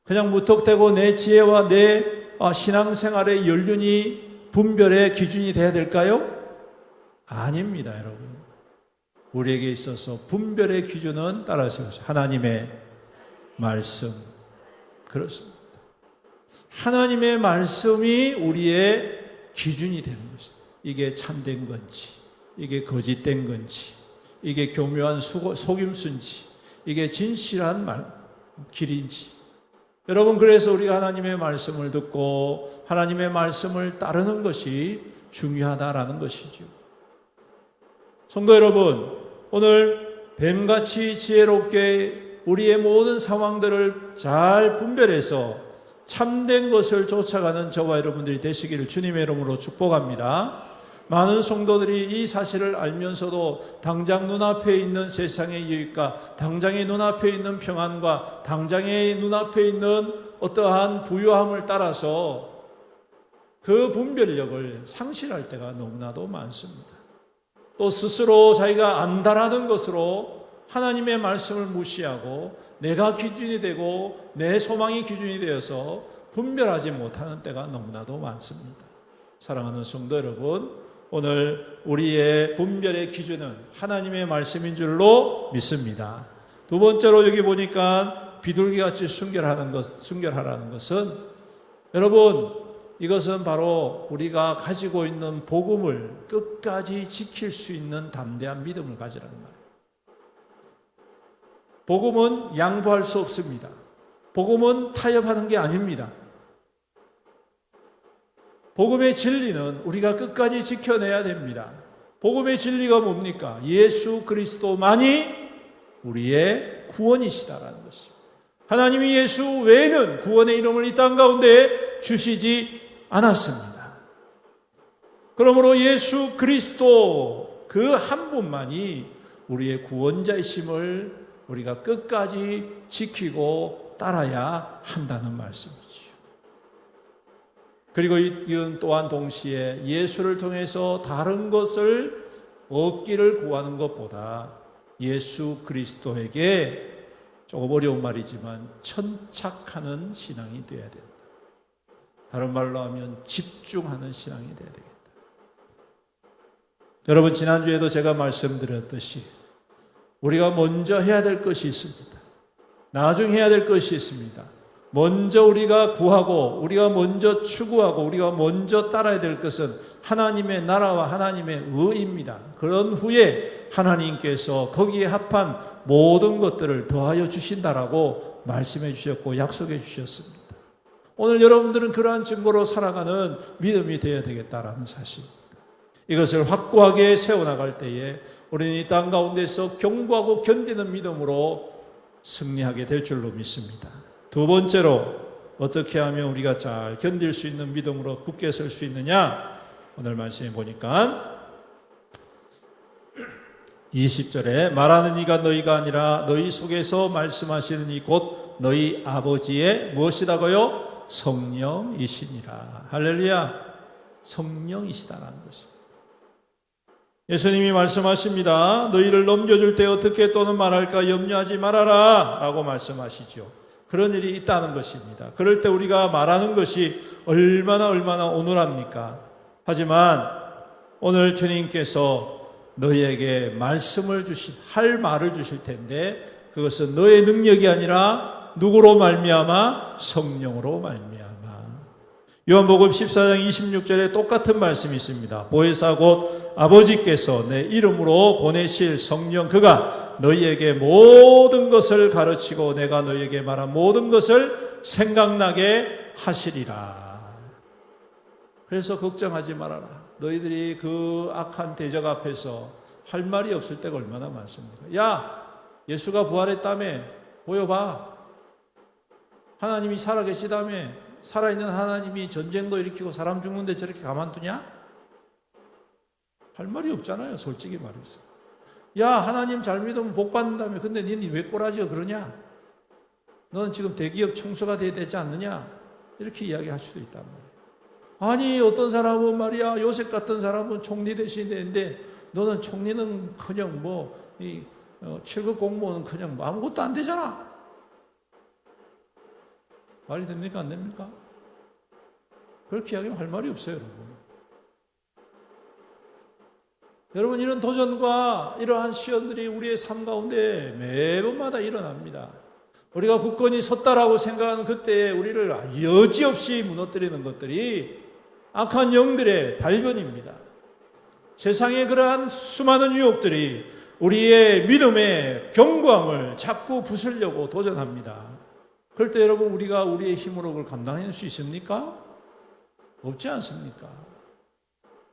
그냥 무턱대고 내 지혜와 내 신앙생활의 연륜이 분별의 기준이 돼야 될까요? 아닙니다, 여러분. 우리에게 있어서 분별의 기준은 따라서 하나님의 말씀. 그렇습니다. 하나님의 말씀이 우리의 기준이 되는 것입니다. 이게 참된 건지, 이게 거짓된 건지, 이게 교묘한 속임수인지, 이게 진실한 길인지. 여러분, 그래서 우리가 하나님의 말씀을 듣고 하나님의 말씀을 따르는 것이 중요하다라는 것이죠. 성도 여러분, 오늘 뱀같이 지혜롭게 우리의 모든 상황들을 잘 분별해서 참된 것을 쫓아가는 저와 여러분들이 되시기를 주님의 이름으로 축복합니다. 많은 성도들이 이 사실을 알면서도 당장 눈앞에 있는 세상의 유익과 당장의 눈앞에 있는 평안과 당장의 눈앞에 있는 어떠한 부유함을 따라서 그 분별력을 상실할 때가 너무나도 많습니다. 또 스스로 자기가 안다라는 것으로 하나님의 말씀을 무시하고 내가 기준이 되고 내 소망이 기준이 되어서 분별하지 못하는 때가 너무나도 많습니다. 사랑하는 성도 여러분, 오늘 우리의 분별의 기준은 하나님의 말씀인 줄로 믿습니다. 두 번째로 여기 보니까 비둘기같이 순결하라는 것은, 여러분, 이것은 바로 우리가 가지고 있는 복음을 끝까지 지킬 수 있는 담대한 믿음을 가지라는 말이에요. 복음은 양보할 수 없습니다. 복음은 타협하는 게 아닙니다. 복음의 진리는 우리가 끝까지 지켜내야 됩니다. 복음의 진리가 뭡니까? 예수 그리스도만이 우리의 구원이시다라는 것입니다. 하나님이 예수 외에는 구원의 이름을 이 땅 가운데 주시지 않았습니다. 그러므로 예수 그리스도 그 한 분만이 우리의 구원자이심을 우리가 끝까지 지키고 따라야 한다는 말씀이죠. 그리고 이건 또한 동시에 예수를 통해서 다른 것을 얻기를 구하는 것보다 예수 그리스도에게, 조금 어려운 말이지만, 천착하는 신앙이 되어야 된다. 다른 말로 하면 집중하는 신앙이 되어야 되겠다. 여러분, 지난주에도 제가 말씀드렸듯이 우리가 먼저 해야 될 것이 있습니다. 나중에 해야 될 것이 있습니다. 먼저 우리가 구하고 우리가 먼저 추구하고 우리가 먼저 따라야 될 것은 하나님의 나라와 하나님의 의입니다. 그런 후에 하나님께서 거기에 합한 모든 것들을 더하여 주신다라고 말씀해 주셨고 약속해 주셨습니다. 오늘 여러분들은 그러한 증거로 살아가는 믿음이 되어야 되겠다라는 사실입니다. 이것을 확고하게 세워나갈 때에 우리는 이 땅 가운데서 견고하고 견디는 믿음으로 승리하게 될 줄로 믿습니다. 두 번째로, 어떻게 하면 우리가 잘 견딜 수 있는 믿음으로 굳게 설 수 있느냐? 오늘 말씀해 보니까 20절에 말하는 이가 너희가 아니라 너희 속에서 말씀하시는 이 곧 너희 아버지의 무엇이라고요? 성령이시니라. 할렐루야. 성령이시다라는 것입니다. 예수님이 말씀하십니다. 너희를 넘겨줄 때 어떻게 또는 말할까 염려하지 말아라 라고 말씀하시죠. 그런 일이 있다는 것입니다. 그럴 때 우리가 말하는 것이 얼마나 온울합니까? 하지만 오늘 주님께서 너희에게 말씀을 할 말을 주실 텐데, 그것은 너의 능력이 아니라 누구로 말미암아? 성령으로 말미암아. 요한복음 14장 26절에 똑같은 말씀이 있습니다. 보혜사 곧 아버지께서 내 이름으로 보내실 성령, 그가 너희에게 모든 것을 가르치고 내가 너희에게 말한 모든 것을 생각나게 하시리라. 그래서 걱정하지 말아라. 너희들이 그 악한 대적 앞에서 할 말이 없을 때가 얼마나 많습니까? 야, 예수가 부활했다며 보여봐. 하나님이 살아계시다며. 살아있는 하나님이 전쟁도 일으키고 사람 죽는데 저렇게 가만두냐? 할 말이 없잖아요, 솔직히 말해서. 야, 하나님 잘 믿으면 복 받는다며. 근데 니는 왜 꼬라지가 그러냐? 너는 지금 대기업 총수가 돼야 되지 않느냐? 이렇게 이야기할 수도 있단 말이에요. 아니, 어떤 사람은 말이야, 요셉 같은 사람은 총리 되셔야 되는데 너는 총리는 그냥 7급 공무원은 그냥 아무것도 안 되잖아. 말이 됩니까? 안 됩니까? 그렇게 이야기하면 할 말이 없어요, 여러분. 여러분, 이런 도전과 이러한 시련들이 우리의 삶 가운데 매번마다 일어납니다. 우리가 굳건히 섰다라고 생각하는 그때에 우리를 여지없이 무너뜨리는 것들이 악한 영들의 달변입니다. 세상의 그러한 수많은 유혹들이 우리의 믿음의 견고함을 자꾸 부수려고 도전합니다. 그럴 때 여러분, 우리가 우리의 힘으로 그걸 감당할 수 있습니까? 없지 않습니까?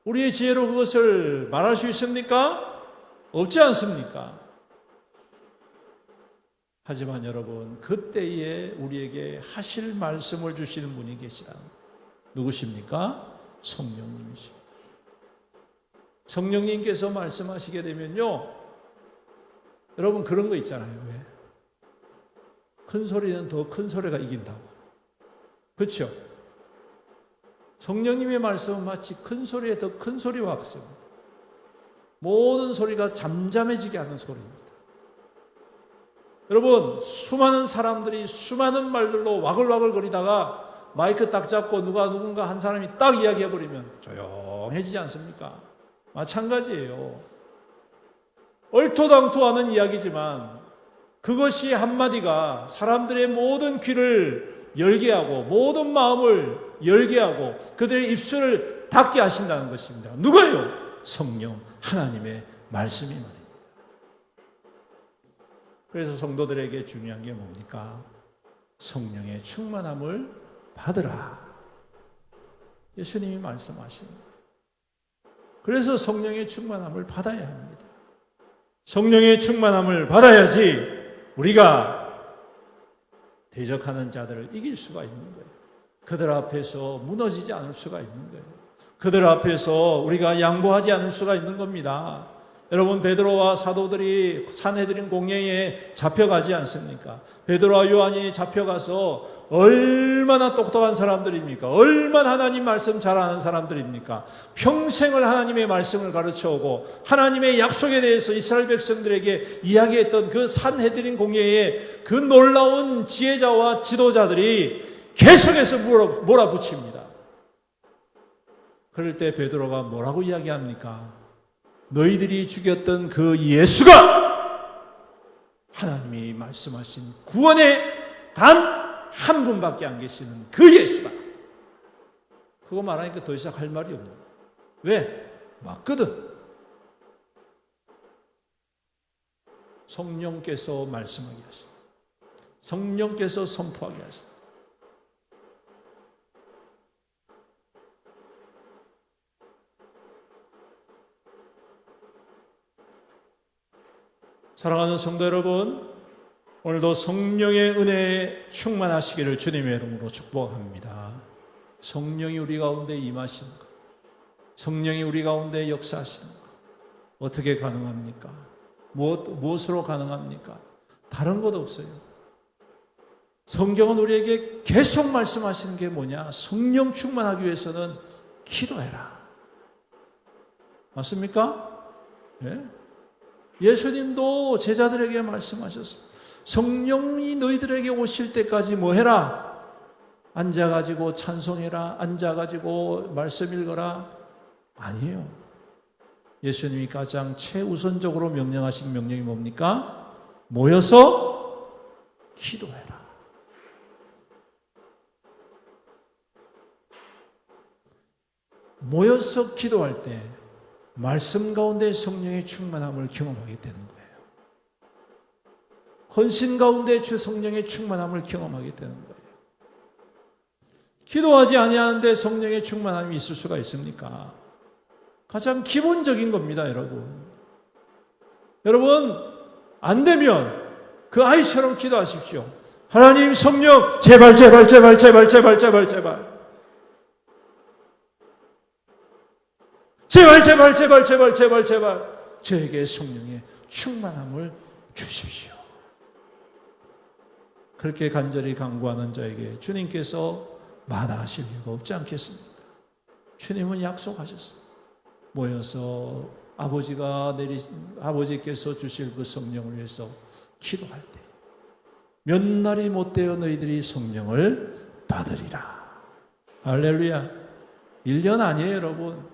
우리의 지혜로 그것을 말할 수 있습니까? 없지 않습니까? 하지만 여러분, 그때에 우리에게 하실 말씀을 주시는 분이 계시다. 누구십니까? 성령님이십니다. 성령님께서 말씀하시게 되면요, 여러분 그런 거 있잖아요. 왜? 큰 소리는 더 큰 소리가 이긴다고. 그렇죠? 성령님의 말씀은 마치 큰 소리에 더 큰 소리와 같습니다. 모든 소리가 잠잠해지게 하는 소리입니다. 여러분, 수많은 사람들이 수많은 말들로 와글와글 거리다가 마이크 딱 잡고 누군가 한 사람이 딱 이야기해버리면 조용해지지 않습니까? 마찬가지예요. 얼토당토하는 이야기지만 그것이 한마디가 사람들의 모든 귀를 열게 하고 모든 마음을 열게 하고 그들의 입술을 닫게 하신다는 것입니다. 누가요? 성령 하나님의 말씀이 말입니다. 그래서 성도들에게 중요한 게 뭡니까? 성령의 충만함을 받으라. 예수님이 말씀하십니다. 그래서 성령의 충만함을 받아야 합니다. 성령의 충만함을 받아야지 우리가 대적하는 자들을 이길 수가 있는 거예요. 그들 앞에서 무너지지 않을 수가 있는 거예요. 그들 앞에서 우리가 양보하지 않을 수가 있는 겁니다. 여러분, 베드로와 사도들이 산헤드린 공회에 잡혀가지 않습니까? 베드로와 요한이 잡혀가서 얼마나 똑똑한 사람들입니까? 얼마나 하나님 말씀 잘 아는 사람들입니까? 평생을 하나님의 말씀을 가르쳐오고 하나님의 약속에 대해서 이스라엘 백성들에게 이야기했던 그 산헤드린 공회에 그 놀라운 지혜자와 지도자들이 계속해서 몰아붙입니다. 그럴 때 베드로가 뭐라고 이야기합니까? 너희들이 죽였던 그 예수가 하나님이 말씀하신 구원의 단 한 분밖에 안 계시는 그 예수다. 그거 말하니까 더 이상 할 말이 없는 거예요. 왜? 맞거든. 성령께서 말씀하게 하십니다. 성령께서 선포하게 하십니다. 사랑하는 성도 여러분, 오늘도 성령의 은혜에 충만하시기를 주님의 이름으로 축복합니다. 성령이 우리 가운데 임하시는 것, 성령이 우리 가운데 역사하시는 것, 어떻게 가능합니까? 무엇으로 가능합니까? 다른 것 없어요. 성경은 우리에게 계속 말씀하시는 게 뭐냐? 성령 충만하기 위해서는 기도해라. 맞습니까? 네? 예수님도 제자들에게 말씀하셨습니다. 성령이 너희들에게 오실 때까지 뭐 해라? 앉아가지고 찬송해라. 앉아가지고 말씀 읽어라. 아니에요. 예수님이 가장 최우선적으로 명령하신 명령이 뭡니까? 모여서 기도해라. 모여서 기도할 때 말씀 가운데 성령의 충만함을 경험하게 되는 거예요. 헌신 가운데 주 성령의 충만함을 경험하게 되는 거예요. 기도하지 아니하는데 성령의 충만함이 있을 수가 있습니까? 가장 기본적인 겁니다, 여러분. 여러분, 안 되면 그 아이처럼 기도하십시오. 하나님 성령, 제발, 제발, 제발, 제발, 제발, 제발, 제발. 제발, 제발, 제발, 제발, 제발, 제발. 저에게 성령의 충만함을 주십시오. 그렇게 간절히 간구하는 자에게 주님께서 마다하실 이유가 없지 않겠습니까? 주님은 약속하셨습니다. 모여서 아버지께서 주실 그 성령을 위해서 기도할 때 몇 날이 못되어 너희들이 성령을 받으리라. 할렐루야. 1년 아니에요, 여러분.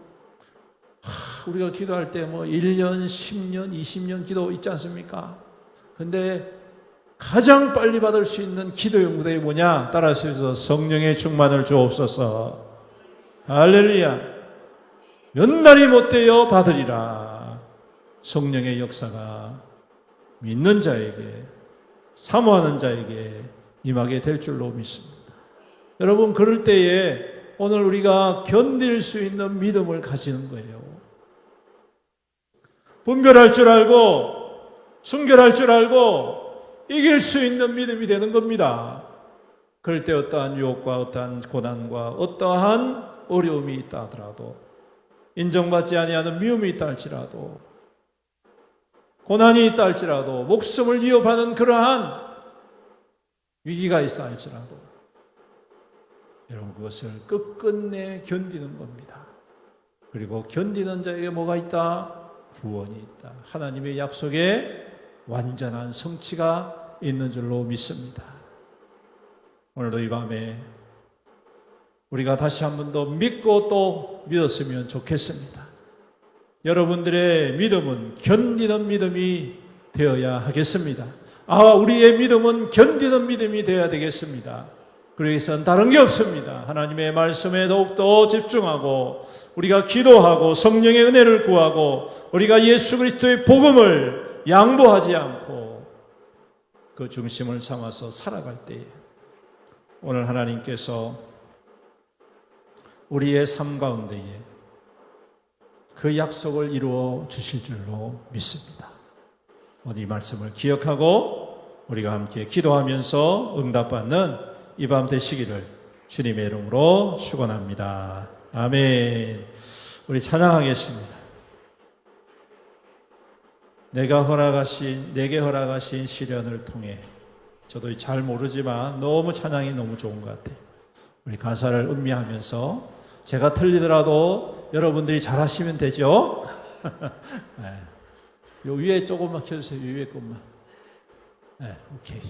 우리가 기도할 때 뭐 1년, 10년, 20년 기도 있지 않습니까? 근데 가장 빨리 받을 수 있는 기도의 무대이 뭐냐? 따라서 성령의 충만을 주옵소서. 할렐루야. 몇 날이 못되어 받으리라. 성령의 역사가 믿는 자에게, 사모하는 자에게 임하게 될 줄로 믿습니다. 여러분, 그럴 때에 오늘 우리가 견딜 수 있는 믿음을 가지는 거예요. 분별할 줄 알고, 순결할 줄 알고 이길 수 있는 믿음이 되는 겁니다. 그럴 때 어떠한 유혹과 어떠한 고난과 어떠한 어려움이 있다 하더라도, 인정받지 아니하는 미움이 있다 할지라도, 고난이 있다 할지라도, 목숨을 위협하는 그러한 위기가 있다 할지라도, 여러분, 그것을 끝끝내 견디는 겁니다. 그리고 견디는 자에게 뭐가 있다? 구원이 있다. 하나님의 약속에 완전한 성취가 있는 줄로 믿습니다. 오늘도 이 밤에 우리가 다시 한 번 더 믿고 또 믿었으면 좋겠습니다. 여러분들의 믿음은 견디는 믿음이 되어야 하겠습니다. 우리의 믿음은 견디는 믿음이 되어야 되겠습니다. 그러기 위해서는 다른 게 없습니다. 하나님의 말씀에 더욱더 집중하고, 우리가 기도하고 성령의 은혜를 구하고, 우리가 예수 그리스도의 복음을 양보하지 않고 그 중심을 삼아서 살아갈 때에 오늘 하나님께서 우리의 삶 가운데에 그 약속을 이루어 주실 줄로 믿습니다. 오늘 이 말씀을 기억하고 우리가 함께 기도하면서 응답받는 이 밤 되시기를 주님의 이름으로 축원합니다. 아멘. 우리 찬양하겠습니다. 내게 허락하신 시련을 통해, 저도 잘 모르지만 너무 찬양이 너무 좋은 것 같아요. 우리 가사를 음미하면서 제가 틀리더라도 여러분들이 잘하시면 되죠? 네. 요 위에 조금만 켜주세요. 위에 것만. 네, 오케이.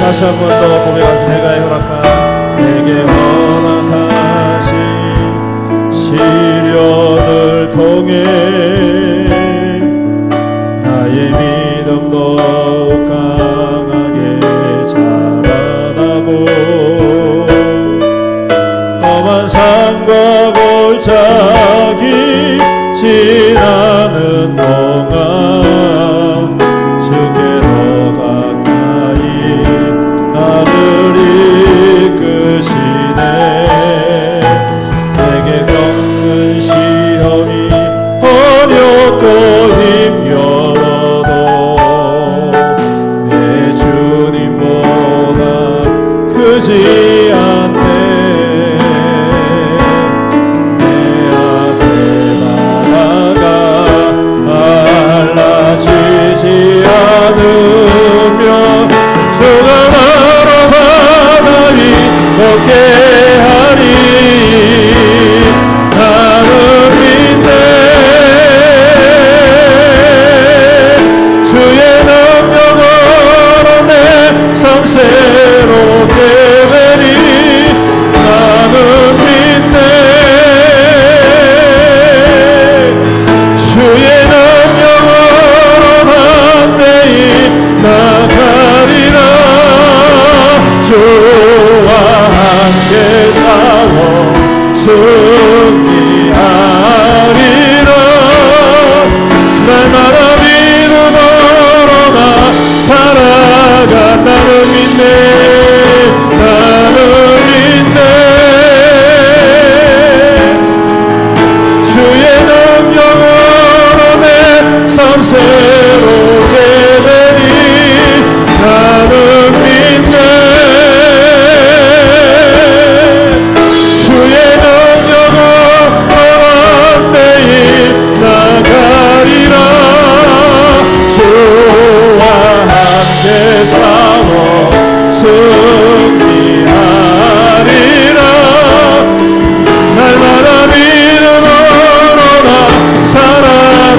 다시 한 번 더 고백합니다. 내게 허락하신 시련을 통해 나의 믿음도 강하게 자라나고 험한 산과 골짜기 지나는 동안 주께 더 가까이 나를 이끄시네. 내게 겪는 시험이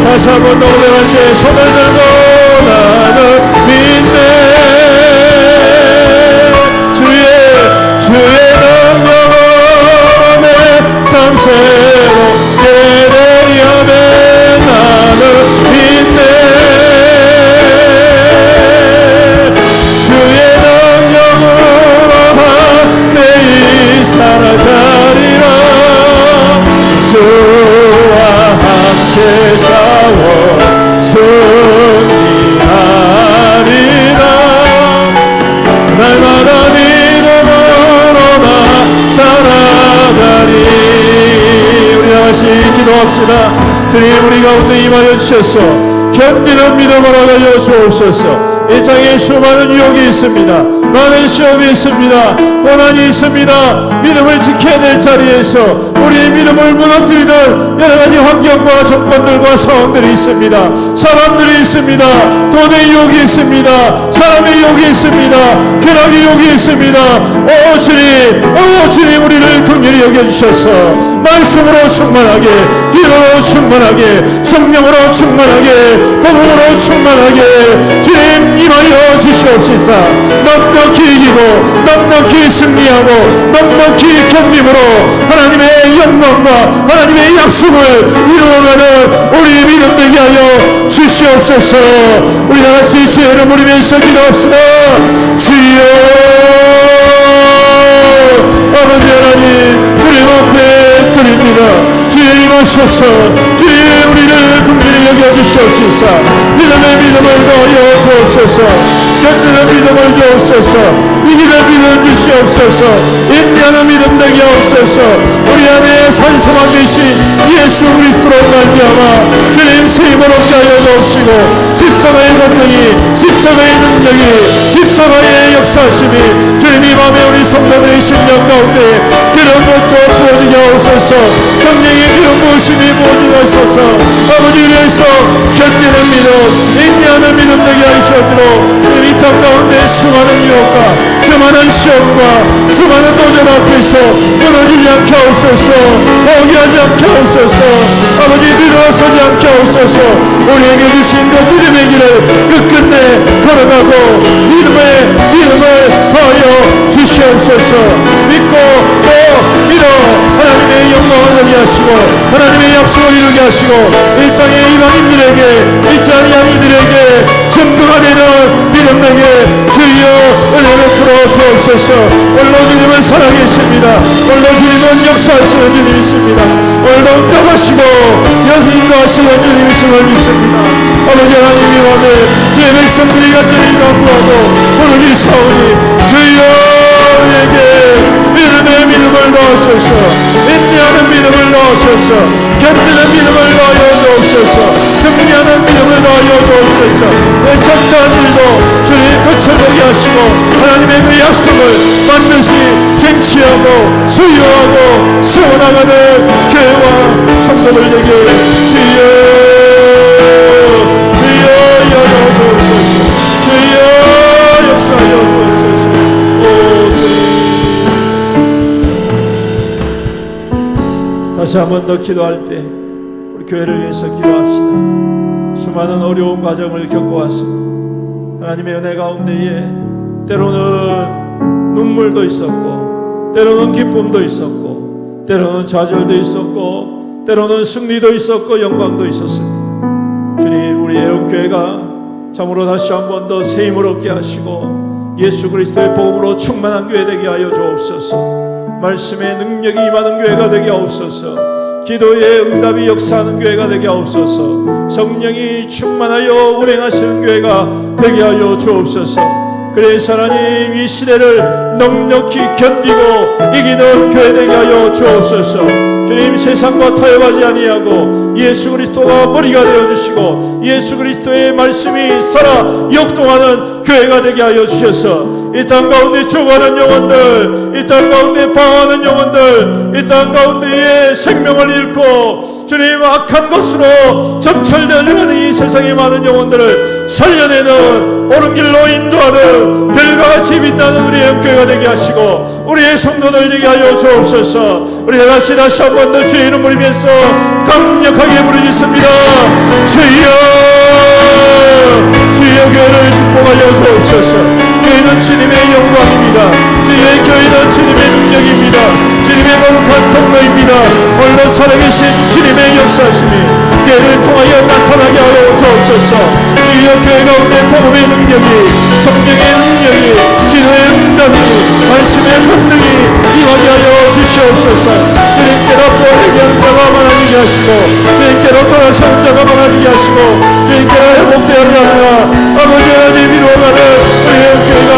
다시 한번 노래할 때 손을 들고 나는 믿네. 주의 능력에 삶 새롭게 되려면 나는 믿네. 주의 능력으로 매일 살아가리라. 주와 함께 싸워 승리하리라. 날마다 믿음으로 나 살아가리. 우리 다시 기도합시다. 주님, 우리 가운데 임하여 주셔서 견디는 믿음으로 하여 주옵소서. 이 땅에 수많은 유혹이 있습니다. 많은 시험이 있습니다. 고난이 있습니다. 믿음을 지켜야 될 자리에서 우리의 믿음을 무너뜨리는 여러가지 환경과 조건들과 상황들이 있습니다. 사람들이 있습니다. 돈의 유혹이 있습니다. 사람의 유혹이 있습니다. 쾌락의 유혹이 있습니다. 오 주님, 우리를 긍휼히 여겨주셔서 말씀으로 충만하게, 기도로 충만하게, 성령으로 충만하게, 복음으로 충만하게 주님 임하여 주시옵소서. 넉넉히 이기고 넉넉히 승리하고 넉넉히 견딤으로 하나님의 영광과 하나님의 약속을 이루어가는 우리 믿음 되게 하여 주시옵소서. 우리 다같이 주의 이름 부르면서 기도합시다. 주여, 아버지 하나님, 주님 앞에 드립니다. 주여 임하셔서 주의 우리를 긍휼히 여겨주시옵소서. 믿음의 믿음을 더하여 주옵소서. 견디는 믿음을 주옵소서. 이기는 믿음 주시옵소서. 인내하는 믿음 되게 하옵소서. 우리 안에 산성한 되신 예수 그리스도로 말미암아 주님 쓰임을 얻게 하여 주옵시고, 십자가의 권능이, 십자가의 능력이, 십자가의 역사심이 주님 이 밤에 우리 성도들의 심령 가운데 기름 부어 부어지게 하옵소서. 성령의 기름 부으심이 부어지옵소서. 아버지 위해서 견디는 믿음, 인내하는 믿음 되게 하시옵도록 이 땅 가운데 수많은 유혹과 수많은 시험과 수많은 도전 앞에서 무너지지 않게 하옵소서. 포기하지 않게 하옵소서. 아버지 뒤돌아서지 않게 하옵소서. 우리에게 주신 그 믿음의 길을 끝끝내 걸어가고 믿음을 더하여 주시옵소서. 믿고 또 믿어 하나님의 영광을 보게 하시고 하나님의 약속을 이루게 하시고 이 땅의 이방인들에게, 이 땅의 양이들에게 증거가 되는 믿음 되게 주여 은혜를 풀어 주옵소서. 오늘도 주님은 살아계십니다. 오늘도 주님은 역사하시는 주님이십니다. 오늘도 응답하시고 인도하시는 주님이심을 믿습니다. 아버지 하나님, 이 밤에 주의 백성들이 간절히 간구하고 부르기 사오니 주여 우리에게 믿음의 믿음을 넣으소서. 인내하는 믿음을 넣으소서. 견디는 믿음을 넣어 주옵소서. 승리하는 믿음을 넣어 주옵소서. 내 적자한 일도 주님 끝을 보게 하시고 하나님의 그 약속을 반드시 쟁취하고 수요하고 세워나가는 교회와 성도들 되게 주여 여여 주옵소서. 주여 역사하여 주옵소서. 오 주님, 다시 한 번 더 기도할 때 우리 교회를 위해서 기도합시다. 수많은 어려운 과정을 겪어왔습니다. 하나님의 은혜 가운데에 때로는 눈물도 있었고, 때로는 기쁨도 있었고, 때로는 좌절도 있었고, 때로는 승리도 있었고, 영광도 있었습니다. 주님, 우리 애국교회가 참으로 다시 한 번 더 새 힘을 얻게 하시고 예수 그리스도의 복음으로 충만한 교회 되게 하여 주옵소서. 말씀의 능력이 임하는 교회가 되게 하옵소서. 기도의 응답이 역사하는 교회가 되게 하옵소서. 성령이 충만하여 운행하시는 교회가 되게 하여 주옵소서. 그래서 하나님, 이 시대를 넉넉히 견디고 이기는 교회 되게 하여 주옵소서. 주님, 세상과 타협하지 아니하고 예수 그리스도가 머리가 되어주시고 예수 그리스도의 말씀이 살아 역동하는 교회가 되게 하여 주셔서 이 땅 가운데 죽어가는 영혼들, 이 땅 가운데 방황하는 영혼들, 이 땅 가운데에 생명을 잃고 주님 악한 것으로 점철되어가는 이 세상의 많은 영혼들을 살려내는 옳은 길로 인도하는 별과 같이 빛나는 우리의 교회가 되게 하시고 우리의 성도들 되게 하여 주옵소서. 우리 다시 한 번 더 주의 이름 부르면서 강력하게 부르짖습니다. 교회를 축복하여 주옵소서. 교회는 주님의 영광입니다. 주의 교회는 주님의 능력입니다. 주님의 거룩한 통로입니다. 오늘도 살아계신 주님의 역사심이 교회를 통하여 나타나게 하여 주옵소서. 주여 교회 가운데 복음의 능력이, 성령의 능력이, 기도의 응답이, 말씀의 권능이 임하게 하여 주시옵소서. 주님께로 보내는 자가 많아지게 하시고, 주님께로 돌아서는 자가 많아지게 하시고, 주님께로 회복되어야 하느라 아버지 하나님 이루어가는 우리의 교회가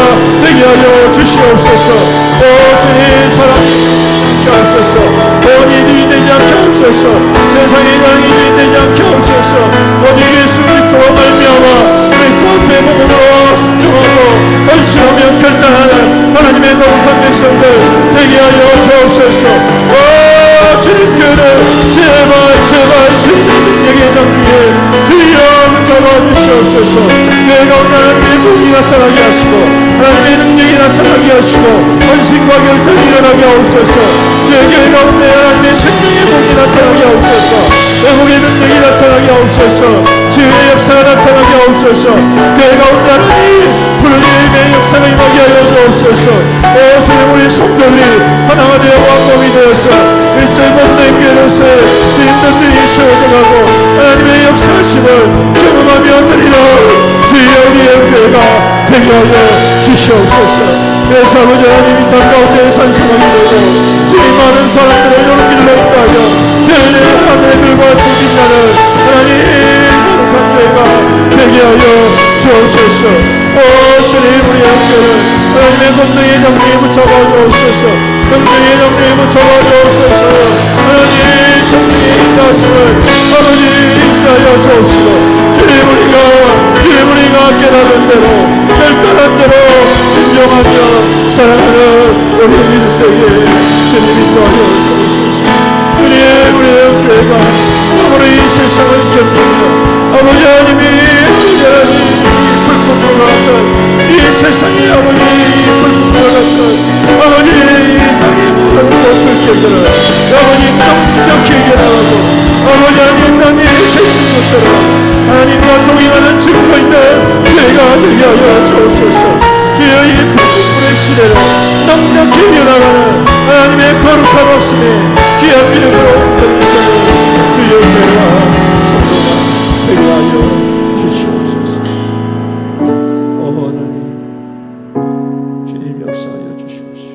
되게 하여 주시옵소서. 오 주님 사랑하게 하옵소서. 온 일이 되지 않게 하옵소서. 세상의 일이 되지 않게 하옵소서. 오직 예수 그리스도와 말미암아 그리스도 앞에 복음으로 순종하고 헌신하며 결단하는 하나님의 거룩한 백성들 되게 하여 주옵소서. 오 주님 교회를 제발 주님의 능력의 장기에 주여 잡아주시옵소서. 교회 가운데 하나님의 복이 나타나게 하시고 하나님의 능력이 나타나게 하시고 헌신과 결단이 일어나게 하옵소서. 주의 교회 가운데 하나님의 생명의 복이 나타나게 하옵소서. 회복의 능력이 나타나게 하옵소서. 주의 역사가 나타나게 하옵소서. 교회 가운데 하나님 부르짖음의 역사가 임하게 하여 주옵소서. 오 주님 우리 성도들이 하나가 되어 왕몸이 되어서 그리스도의 몸된 교회로서의 주인들이 세워져가고 하나님의 역사하심을 경험하며 누리는 주여 우리의 교회가 되게 하여 주시옵소서. 그래서 아버지 하나님 이 땅 가운데 산성하게 되고 주님 많은 사람들을 이런 길로 인도하여 교회의 하늘들과 주빛나는 하나님 거룩한 교회가 되게 하여 주옵소서. 오 주님 우리의 교회를 하나님의 권능의 장미에 붙잡아 주옵소서. 권능의 장미에 붙잡아 주옵소서. 하나님 성령의 인도하심을 아버지 인도하여 주옵시고 주님 우리가 깨달은 대로 결단한 대로 인정하며 사랑하는 우리 믿음대에 주님 인도하여 주옵소서. 우리의 교회가 아무리 이 세상을 견디며 아버지 하나님이 불꽃과 같은 이 세상이 아버지 불꽃과 같은 아버지 이 땅의 모든 것을 견뎌라 아버지 넉넉히 해결하고 아버지 하나님 땅에 세친 것처럼 하나님과 동행하는 증거 있는 교회가 되게 하여 주옵소서. 주여 이 불꽃불의 시대를 넉넉히 해결하는 하나님의 거룩한 말씀에 귀한 믿음으로 온전히서는 주여 교회와 성도가 되게 하여 주시옵소서. 오 하나님 주님 역사하여 주시옵시오.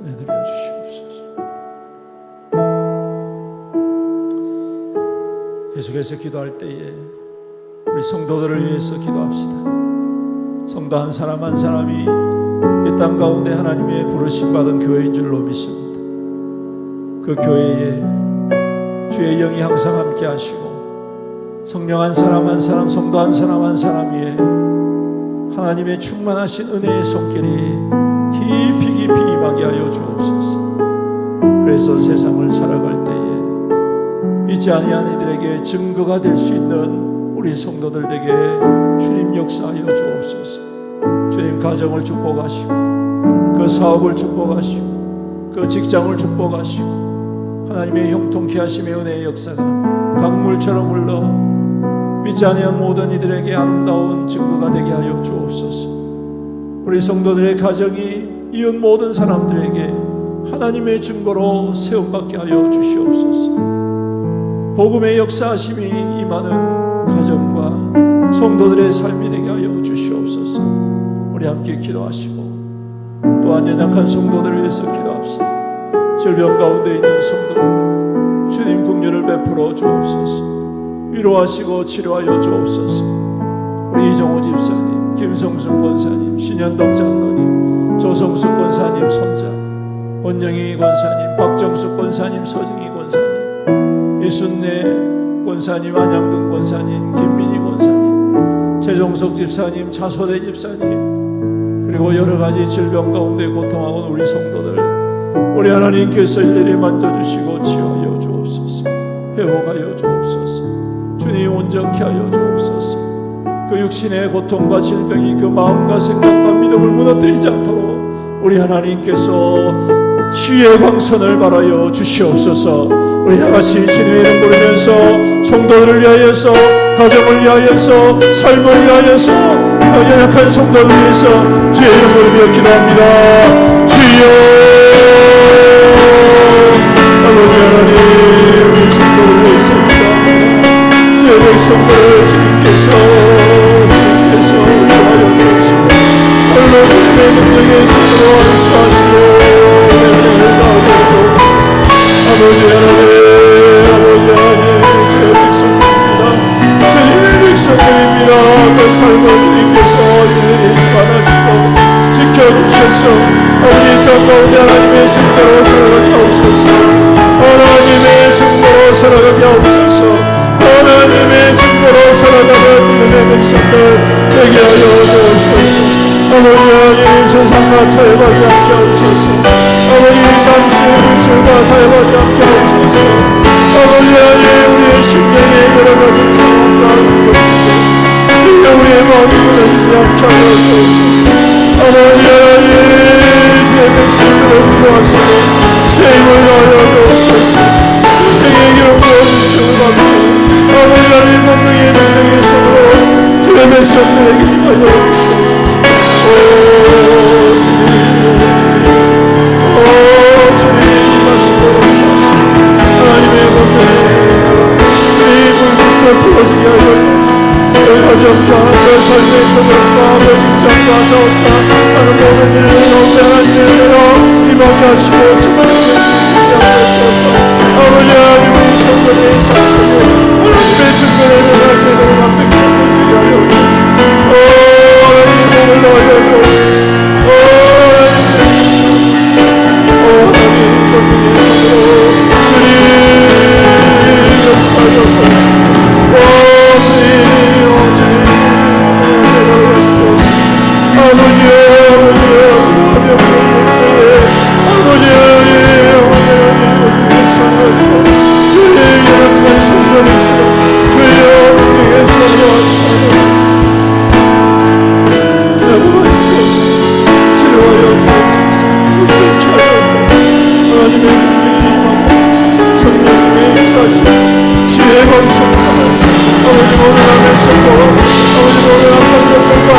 은혜 드려 주시옵소서. 계속해서 기도할 때에 우리 성도들을 위해서 기도합시다. 성도 한 사람 한 사람이 이 땅 가운데 하나님의 부르심 받은 교회인 줄로 믿습니다. 그 교회에 주의 영이 항상 함께 하시고 성령 한 사람 한 사람 성도 한 사람 한 사람 위에 하나님의 충만하신 은혜의 손길이 깊이 임하게 하여 주옵소서. 그래서 세상을 살아갈 때에 믿지 아니한 이들에게 증거가 될 수 있는 우리 성도들에게 주님 역사하여 주옵소서. 주님 가정을 축복하시고 그 사업을 축복하시고 그 직장을 축복하시고 하나님의 형통케 하심의 은혜의 역사가 강물처럼 흘러 믿지 아니한 모든 이들에게 아름다운 증거가 되게 하여 주옵소서. 우리 성도들의 가정이 이웃 모든 사람들에게 하나님의 증거로 세움받게 하여 주시옵소서. 복음의 역사하심이 임하는 가정과 성도들의 삶이 되게 하여 주시옵소서. 우리 함께 기도하시고 또한 연약한 성도들을 위해서 기도합시다. 질병 가운데 있는 성도들 주님 긍휼을 베풀어 주옵소서. 위로하시고 치료하여 주옵소서. 우리 이정호 집사님, 김성순 권사님, 신현덕 장로님, 조성수 권사님 손자, 권영희 권사님, 박정숙 권사님, 서정희 권사님, 이순례 권사님, 안양근 권사님, 김민희 권사님, 최종석 집사님, 차소대 집사님, 그리고 여러가지 질병 가운데 고통하고 우리 성도들 우리 하나님께서 일일이 만져주시고 치유하여 주옵소서. 회복하여 주옵소서. 주님 온전케 하여 주옵소서. 그 육신의 고통과 질병이 그 마음과 생각과 믿음을 무너뜨리지 않도록 우리 하나님께서 치유의 광선을 발하여 주시옵소서. 우리 다같이 주님의 이름 부르면서 성도 성도들을 위하여서, 가정을 위하여서, 삶을 위하여서, 연약한 성도들을 위해서 주의 이름을 부르며 기도합니다. 주여, 아버지 하나님, 우리 성도를 위해서 기도합니다. 주의 백성들을 주님께서 위하여 주옵시고, 홀로 주님의 능력의 손으로 안수하시고 아버지 하나님, 주의 백성들입니다. 주님의 백성들입니다. 그 삶을 주님께서 일일이 주관하시고 지켜주셔서 우리 땅 가운데 하나님의 증거로 살아가게 하옵소서. 하나님의 증거로 살아가게 하옵소서. 하나님의 증거로 살아가는 믿음의 백성들 되게 하여 주옵소서. 아버지 하나님, 세상과 타협하지 않게 하옵소서. 아버지, 잠시의 물질과 타협하지 않게 하옵소서. 아버지 하나님, 우리의 심령에 여러 가지 상황과 것이고 우리의 마음이 무너지지 않게 하여 주옵소서. 아버지 하나님, 주의 백성들을 구하시고 제 힘을 다하여 주옵소서. 주의 기름 부어주시오 감사합니다. 아버지 하나님, 권능의 능력의 손으로 주의 백성들에게 임하여 주시옵소서. 주님, 임하시고 사시고 하나님의 권능에 우리 물빛도 부어지게 하여 주옵소서. 그 가정과 그 삶의 조건과 그 직장과 사업과 하는 모든 일을 가운데 하나님의 은혜로 임하게 하시고 승리하게 하소서. 아버지 하나님, 우리 성도의 삶 속에 하나님의 증거를 하나님의 노력한 백성들에게 하여 주옵소서. 하나님, 몸을 넣어야 주옵소서. 하나님, 권능의 손으로 주님 역사하여 주옵소서. 주의 권속과 아버지 모든 암의 선포, 아버지 모든 악한 것들과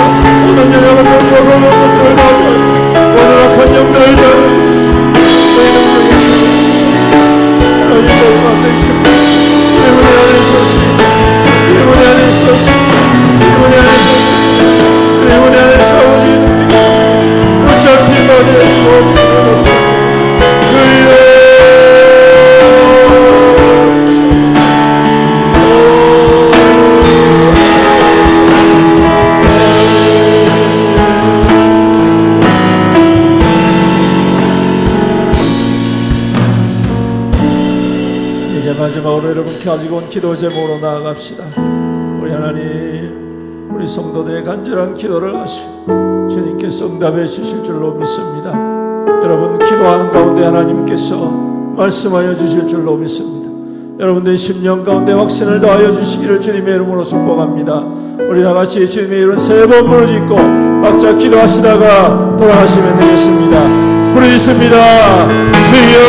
모든 연약한 것들과 모든 것들을 가져요. 모든 악한 영들을 가져요. 너희 능력의 손을 너희 모든 백성 내 문에 안에 서십니다. 내 문에 안에 서십니다. 내 문에 안에 서십니다. 내 문에 안에서 아버지의 능력이 어차피 받아주고 마지막으로 여러분 가지고 온 기도 제목으로 나아갑시다. 우리 하나님, 우리 성도들의 간절한 기도를 하시고 주님께서 응답해 주실 줄로 믿습니다. 여러분, 기도하는 가운데 하나님께서 말씀하여 주실 줄로 믿습니다. 여러분들의 심령 가운데 확신을 더하여 주시기를 주님의 이름으로 축복합니다. 우리 다같이 주님의 이름 세 번 부르짖고 각자 기도하시다가 돌아가시면 되겠습니다. 부르짖습니다. 주여,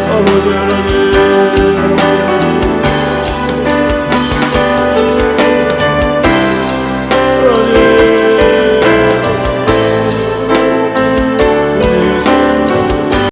아버지 하나님,